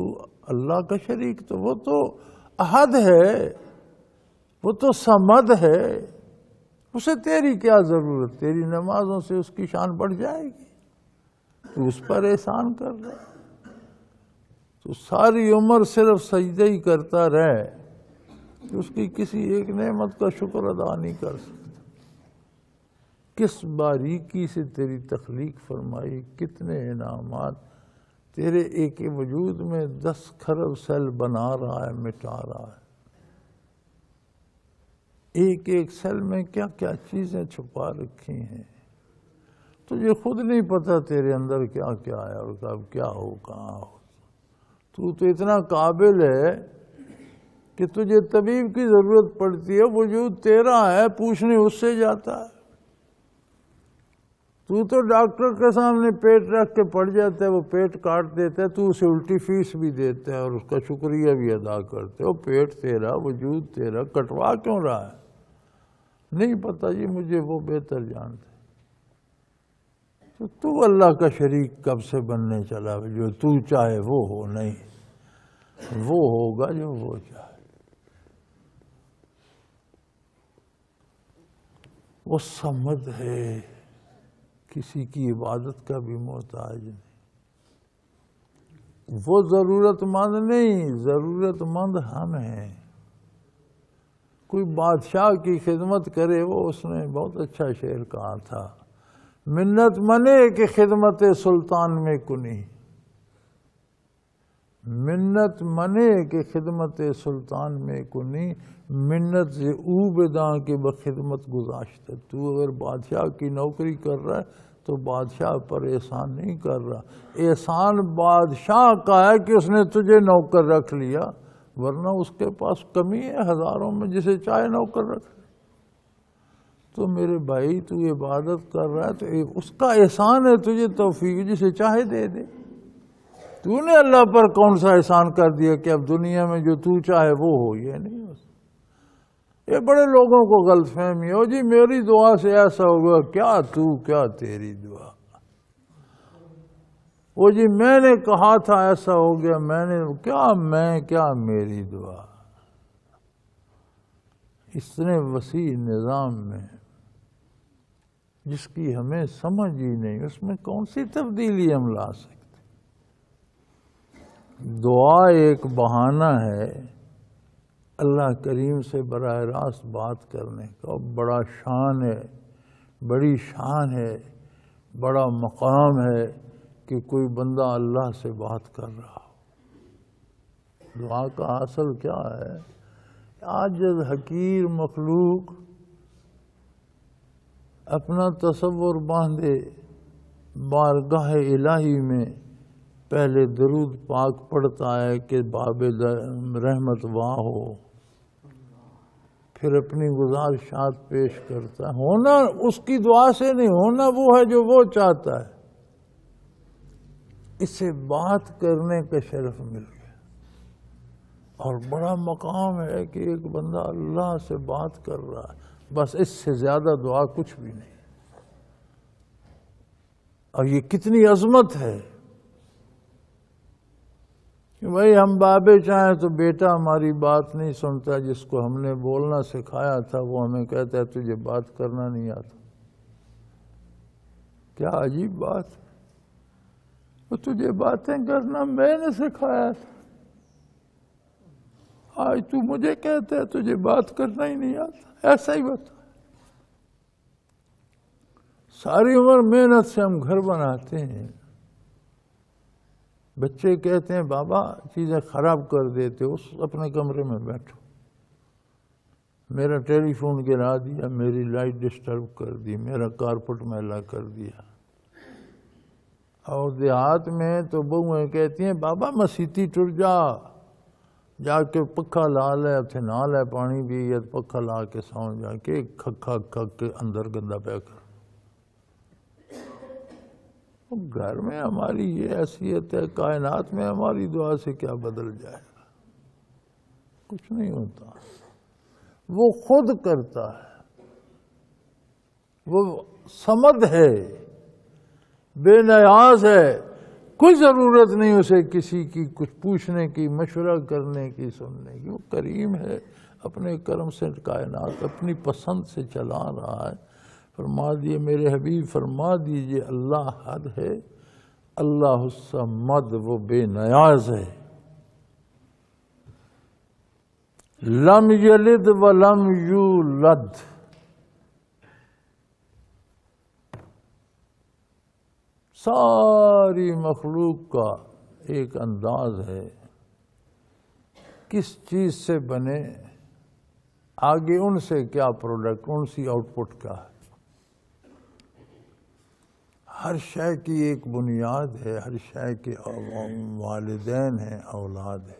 اللہ کا شریک تو وہ تو احد ہے، وہ تو صمد ہے. اسے تیری کیا ضرورت؟ تیری نمازوں سے اس کی شان بڑھ جائے گی. تو اس پر احسان کر رہے. تو ساری عمر صرف سجدہ ہی کرتا رہے، اس کی کسی ایک نعمت کا شکر ادا نہیں کر سکتا. کس باریکی سے تیری تخلیق فرمائی، کتنے انعامات. تیرے ایک وجود میں 10 کھرب سیل بنا رہا ہے، مٹا رہا ہے. ایک ایک سیل میں کیا کیا چیزیں چھپا رکھی ہیں. تجھے خود نہیں پتا تیرے اندر کیا کیا ہے اور کب کیا ہو، کہاں ہو. تو اتنا قابل ہے کہ تجھے طبیب کی ضرورت پڑتی ہے، وجود تیرا ہے، پوچھنے اس سے جاتا ہے. تو ڈاکٹر کے سامنے پیٹ رکھ کے پڑ جاتا ہے، وہ پیٹ کاٹ دیتا ہے، تو اسے الٹی فیس بھی دیتا ہے اور اس کا شکریہ بھی ادا کرتے. وہ پیٹ تیرا، وجود تیرا، کٹوا کیوں رہا ہے؟ نہیں پتا جی، مجھے وہ بہتر جانتا ہے. تو اللہ کا شریک کب سے بننے چلا؟ جو تو چاہے وہ ہو. نہیں، وہ ہوگا جو وہ چاہے. وہ صمد ہے، کسی کی عبادت کا بھی محتاج نہیں. وہ ضرورت مند نہیں، ضرورت مند ہم ہیں. کوئی بادشاہ کی خدمت کرے، وہ اس نے بہت اچھا شعر کہا تھا، منت منے کہ خدمت سلطان میں کنی. منت منے کہ خدمت سلطان میں کنی، منت سے او بداں کے بخدمت گزاشتہ. تو اگر بادشاہ کی نوکری کر رہا ہے تو بادشاہ پر احسان نہیں کر رہا. احسان بادشاہ کا ہے کہ اس نے تجھے نوکر رکھ لیا، ورنہ اس کے پاس کمی ہے ہزاروں میں، جسے چاہے نوکر رکھ. تو میرے بھائی، تو عبادت کر رہا ہے تو اس کا احسان ہے تجھے توفیق، جسے چاہے دے دے. تو نے اللہ پر کون سا احسان کر دیا کہ اب دنیا میں جو تو چاہے وہ ہو؟ یہ نہیں. یہ بڑے لوگوں کو غلط فہمی ہو جی، میری دعا سے ایسا ہوگا. کیا تو، کیا تیری دعا؟ وہ جی میں نے کہا تھا ایسا ہو گیا، میں نے کیا میری دعا. اتنے وسیع نظام میں جس کی ہمیں سمجھ ہی نہیں، اس میں کون سی تبدیلی ہم لا سکتے؟ دعا ایک بہانہ ہے اللہ کریم سے براہ راست بات کرنے کا. بڑا شان ہے، بڑی شان ہے، بڑا مقام ہے کہ کوئی بندہ اللہ سے بات کر رہا ہو. دعا کا اصل کیا ہے؟ عاجز حقیر مخلوق اپنا تصور باندھے بارگاہ الہی میں، پہلے درود پاک پڑھتا ہے کہ باب رحمت واہ ہو، پھر اپنی گزارشات پیش کرتا ہے. ہونا اس کی دعا سے نہیں، ہونا وہ ہے جو وہ چاہتا ہے. اسے بات کرنے کا شرف مل گیا، اور بڑا مقام ہے کہ ایک بندہ اللہ سے بات کر رہا ہے. بس اس سے زیادہ دعا کچھ بھی نہیں. اور یہ کتنی عظمت ہے کہ بھائی ہم بابے چاہیں تو بیٹا ہماری بات نہیں سنتا، جس کو ہم نے بولنا سکھایا تھا وہ ہمیں کہتا ہے تجھے بات کرنا نہیں آتا. کیا عجیب بات. تو تجھے باتیں کرنا میں نے سکھایا تھا، آج تو مجھے کہتا ہے تجھے بات کرنا ہی نہیں آتا، ایسا ہی بتا۔ ساری عمر محنت سے ہم گھر بناتے ہیں، بچے کہتے ہیں بابا چیزیں خراب کر دیتے ہو، اپنے کمرے میں بیٹھو، میرا ٹیلی فون گرا دیا، میری لائٹ ڈسٹرب کر دی، میرا کارپٹ میلا کر دیا۔ اور دیہات میں تو بہویں کہتی ہیں بابا مسیتی ٹر جا کے پکھا لا لے، اتھے نہ لے پانی بھی، پکھا لا کے سو جا کے کھکھا کھک کے اندر گندا پیا کر۔ گھر میں ہماری یہ حیثیت ہے، کائنات میں ہماری دعا سے کیا بدل جائے گا؟ کچھ نہیں ہوتا، وہ خود کرتا ہے، وہ صمد ہے، بے نیاز ہے، کوئی ضرورت نہیں اسے کسی کی کچھ پوچھنے کی، مشورہ کرنے کی، سننے کی۔ وہ کریم ہے، اپنے کرم سے کائنات اپنی پسند سے چلا رہا ہے۔ فرما دیے میرے حبیب، فرما دیجئے اللہ حد ہے، اللہ الصمد، وہ بے نیاز ہے۔ لم یلد ولم یولد، ساری مخلوق کا ایک انداز ہے، کس چیز سے بنے، آگے ان سے کیا پروڈکٹ، ان سی آؤٹ پٹ کا ہے۔ ہر شے کی ایک بنیاد ہے، ہر شے کے والدین ہیں، اولاد ہے۔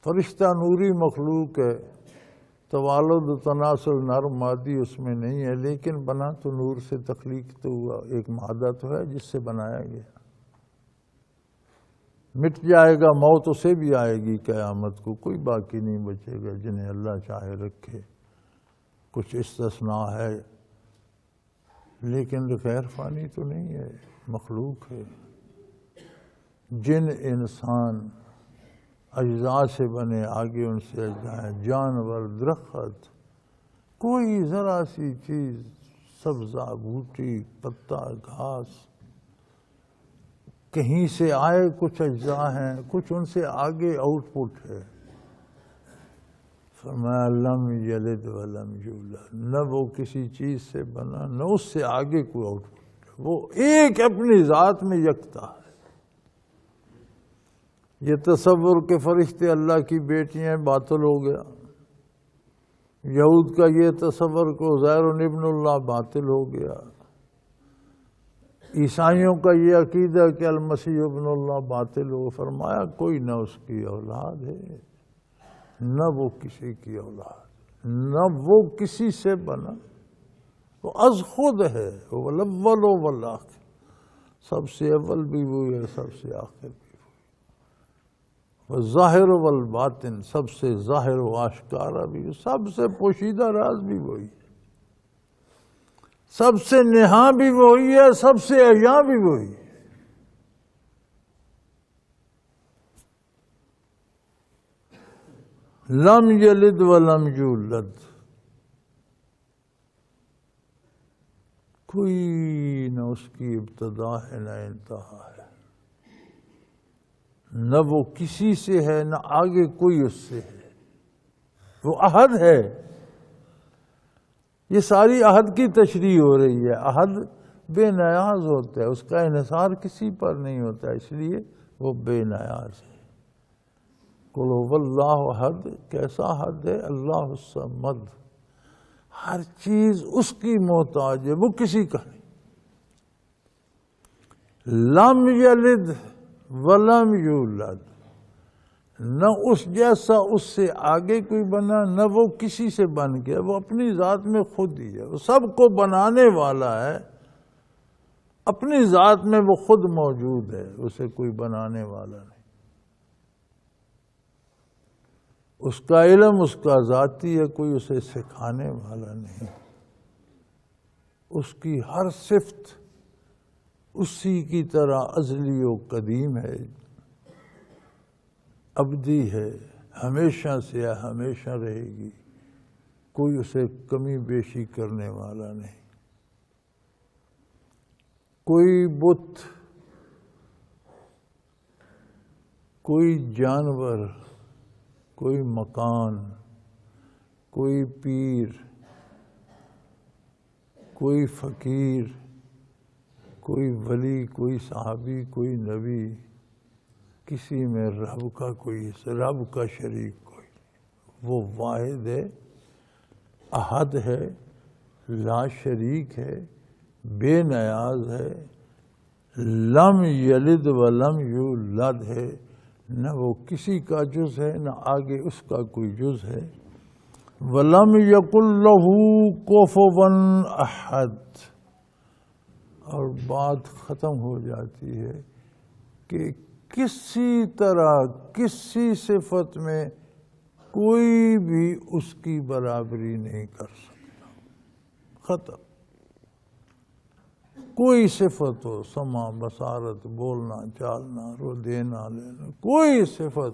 فرشتہ نوری مخلوق ہے، توالد و تناسل نر مادی اس میں نہیں ہے، لیکن بنا تو نور سے، تخلیق تو ہوا، ایک مادہ تو ہے جس سے بنایا گیا۔ مٹ جائے گا، موت اسے بھی آئے گی قیامت کو، کوئی باقی نہیں بچے گا، جنہیں اللہ چاہے رکھے۔ کچھ استثناء ہے، لیکن غیر فانی تو نہیں ہے، مخلوق ہے۔ جن انسان اجزاء سے بنے، آگے ان سے اجزاء ہیں، جانور، درخت، کوئی ذرا سی چیز، سبزہ، بوٹی، پتا، گھاس، کہیں سے آئے، کچھ اجزاء ہیں، کچھ ان سے آگے آؤٹ پٹ ہے۔ فرمایا لم یلد ولم یولد، نہ وہ کسی چیز سے بنا، نہ اس سے آگے کوئی آؤٹ پٹ ہے، وہ ایک اپنی ذات میں یکتا ہے۔ یہ تصور کے فرشتے اللہ کی بیٹیاں باطل ہو گیا، یہود کا یہ تصور کہ عزیر ابن اللہ باطل ہو گیا، عیسائیوں کا یہ عقیدہ کہ المسیح ابن اللہ باطل ہو۔ فرمایا کوئی نہ اس کی اولاد ہے، نہ وہ کسی کی اولاد، نہ وہ کسی سے بنا، وہ از خود ہے، وہ الاول والآخر، سب سے اول بھی وہی ہے، سب سے آخر بھی وہی، والظاہر والباطن، سب سے ظاہر و آشکارا بھی، سب سے پوشیدہ راز بھی وہی ہے، سب سے نہاں بھی وہی ہے، سب سے احیاء بھی وہی ہے۔ لم یلد ولم یولد، کوئی نہ اس کی ابتدا ہے نہ انتہا ہے، نہ وہ کسی سے ہے نہ آگے کوئی اس سے ہے، وہ احد ہے۔ یہ ساری احد کی تشریح ہو رہی ہے۔ احد بے نیاز ہوتا ہے، اس کا انحصار کسی پر نہیں ہوتا، اس لیے وہ بے نیاز ہے۔ قل هو اللہ احد، کیسا حد ہے؟ اللہ الصمد، ہر چیز اس کی محتاج ہے، وہ کسی کا نہیں۔ لم یلد ولم یولد، نہ اس جیسا اس سے آگے کوئی بنا، نہ وہ کسی سے بن گیا، وہ اپنی ذات میں خود ہی ہے، وہ سب کو بنانے والا ہے، اپنی ذات میں وہ خود موجود ہے، اسے کوئی بنانے والا نہیں۔ اس کا علم اس کا ذاتی ہے، کوئی اسے سکھانے والا نہیں۔ اس کی ہر صفت اسی کی طرح ازلی و قدیم ہے، ابدی ہے، ہمیشہ سے ہے، ہمیشہ رہے گی، کوئی اسے کمی بیشی کرنے والا نہیں۔ کوئی بت کوئی جانور، کوئی مکان، کوئی پیر، کوئی فقیر، کوئی ولی، کوئی صحابی، کوئی نبی، کسی میں رب کا کوئی رب کا شریک کوئی نہیں۔ وہ واحد ہے، احد ہے، لا شریک ہے، بے نیاز ہے، لم یلد ولم یولد ہے، نہ وہ کسی کا جز ہے نہ آگے اس کا کوئی جز ہے۔ وَلَمْ يَكُنْ لَهُ كُفُوًا أَحَدٌ، اور بات ختم ہو جاتی ہے کہ کسی طرح کسی صفت میں کوئی بھی اس کی برابری نہیں کر سکتا، ختم۔ کوئی صفت ہو، سمع، بصارت، بولنا، چالنا، رو دینا لینا، کوئی صفت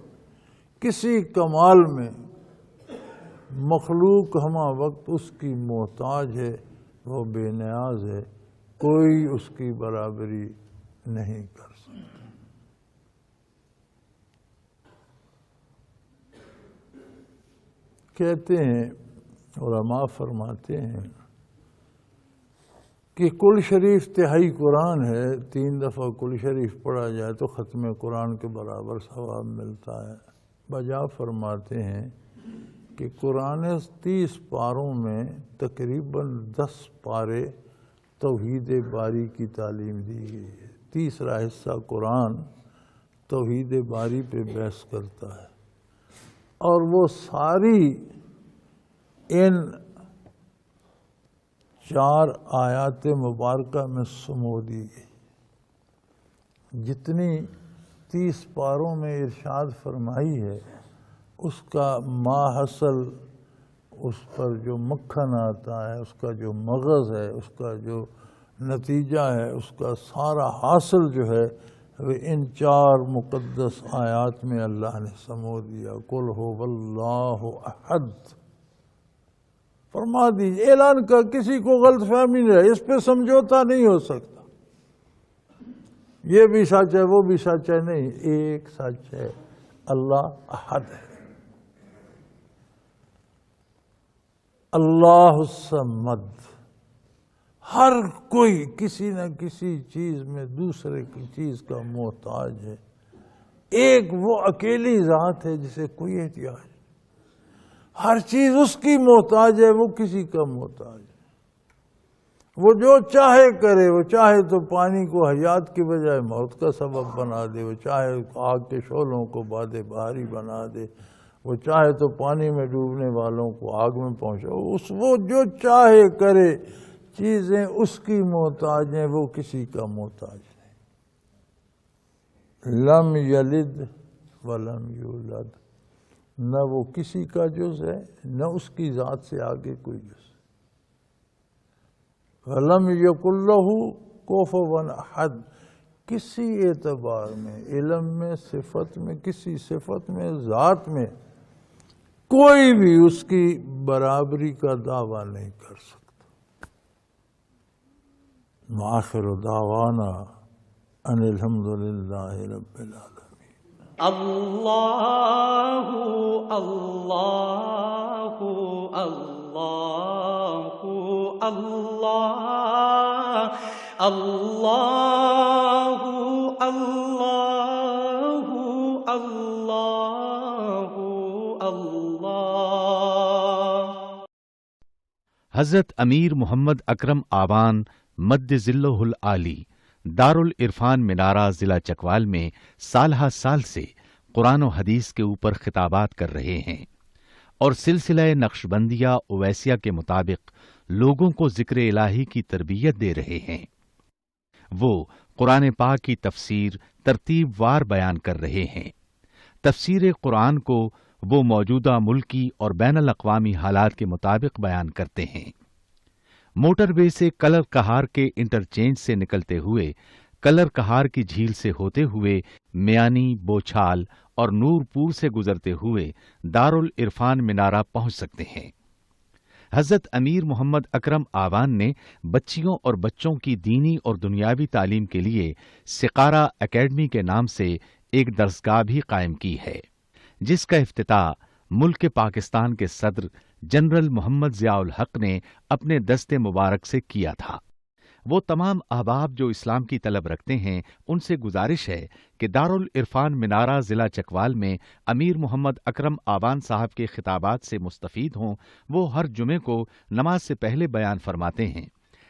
کسی کمال میں، مخلوق ہمہ وقت اس کی محتاج ہے، وہ بے نیاز ہے، کوئی اس کی برابری نہیں کر سکتا۔ کہتے ہیں علماء فرماتے ہیں کہ کل شریف تہائی قرآن ہے، 3 دفعہ کل شریف پڑھا جائے تو ختم قرآن کے برابر ثواب ملتا ہے۔ بجا فرماتے ہیں کہ قرآن 30 پاروں میں تقریباً 10 پارے توحید باری کی تعلیم دی گئی ہے۔ تیسرا حصہ قرآن توحید باری پہ بحث کرتا ہے، اور وہ ساری ان 4 آیات مبارکہ میں سمو دی گئی۔ جتنی 30 پاروں میں ارشاد فرمائی ہے، اس کا ماحصل، اس پر جو مکھن آتا ہے، اس کا جو مغز ہے، اس کا جو نتیجہ ہے، اس کا سارا حاصل جو ہے وہ ان 4 مقدس آیات میں اللہ نے سمو دیا۔ قل هو اللہ احد، فرما دیجیے، اعلان کا، کسی کو غلط فہمی نہیں ہے، اس پہ سمجھوتا نہیں ہو سکتا، یہ بھی سچ ہے وہ بھی سچ ہے، نہیں، ایک سچ ہے، اللہ احد ہے، اللہ الصمد۔ ہر کوئی کسی نہ کسی چیز میں دوسرے کی چیز کا محتاج ہے، ایک وہ اکیلی ذات ہے جسے کوئی احتیاج نہیں، ہر چیز اس کی محتاج ہے، وہ کسی کا محتاج ہے۔ وہ جو چاہے کرے، وہ چاہے تو پانی کو حیات کی بجائے موت کا سبب بنا دے، وہ چاہے آگ کے شعلوں کو باد بہاری بنا دے، وہ چاہے تو پانی میں ڈوبنے والوں کو آگ میں پہنچا، وہ جو چاہے کرے، چیزیں اس کی محتاج ہیں، وہ کسی کا محتاج نہیں۔ لم یلد ولم یولد، نہ وہ کسی کا جز ہے نہ اس کی ذات سے آگے کوئی جز ہے۔ وَلَمْ يَكُنْ لَهُ كُفُوًا أَحَدٌ، کسی اعتبار میں، علم میں، صفت میں، کسی صفت میں، ذات میں کوئی بھی اس کی برابری کا دعویٰ نہیں کر سکتا۔ وآخر دعوانا ان الحمد للہ رب العالمین۔ اللہ اللہ اللہ اللہ اللہ اللہ اللہ اللہ۔ حضرت امیر محمد اکرم آوان مد ذلہ العالی دارالعرفان منارہ ضلع چکوال میں سالہ سال سے قرآن و حدیث کے اوپر خطابات کر رہے ہیں اور سلسلہ نقشبندیہ اویسیہ کے مطابق لوگوں کو ذکر الہی کی تربیت دے رہے ہیں۔ وہ قرآن پاک کی تفسیر ترتیب وار بیان کر رہے ہیں۔ تفسیر قرآن کو وہ موجودہ ملکی اور بین الاقوامی حالات کے مطابق بیان کرتے ہیں۔ موٹر وے سے کلر کہار کے انٹرچینج سے نکلتے ہوئے، کلر کہار کی جھیل سے ہوتے ہوئے، میانی، بوچھال اور نور پور سے گزرتے ہوئے دارالعرفان منارہ پہنچ سکتے ہیں۔ حضرت امیر محمد اکرم آوان نے بچیوں اور بچوں کی دینی اور دنیاوی تعلیم کے لیے سقارہ اکیڈمی کے نام سے ایک درسگاہ بھی قائم کی ہے، جس کا افتتاح ملک پاکستان کے صدر جنرل محمد ضیاء الحق نے اپنے دست مبارک سے کیا تھا۔ وہ تمام احباب جو اسلام کی طلب رکھتے ہیں ان سے گزارش ہے کہ دارالعرفان منارہ ضلع چکوال میں امیر محمد اکرم آوان صاحب کے خطابات سے مستفید ہوں۔ وہ ہر جمعے کو نماز سے پہلے بیان فرماتے ہیں۔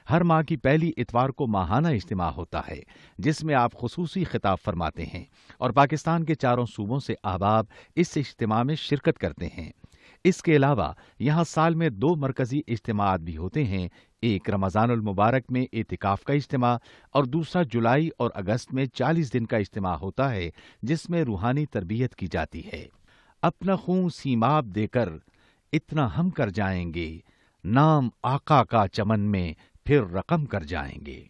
ہر ماہ کی پہلی اتوار کو ماہانہ اجتماع ہوتا ہے جس میں آپ خصوصی خطاب فرماتے ہیں اور پاکستان کے چاروں صوبوں سے احباب اس اجتماع میں شرکت کرتے ہیں۔ اس کے علاوہ یہاں سال میں 2 مرکزی اجتماعات بھی ہوتے ہیں، ایک رمضان المبارک میں اعتکاف کا اجتماع اور دوسرا جولائی اور اگست میں 40 دن کا اجتماع ہوتا ہے جس میں روحانی تربیت کی جاتی ہے۔ اپنا خون سیماب دے کر اتنا ہم کر جائیں گے، نام آقا کا چمن میں پھر رقم کر جائیں گے۔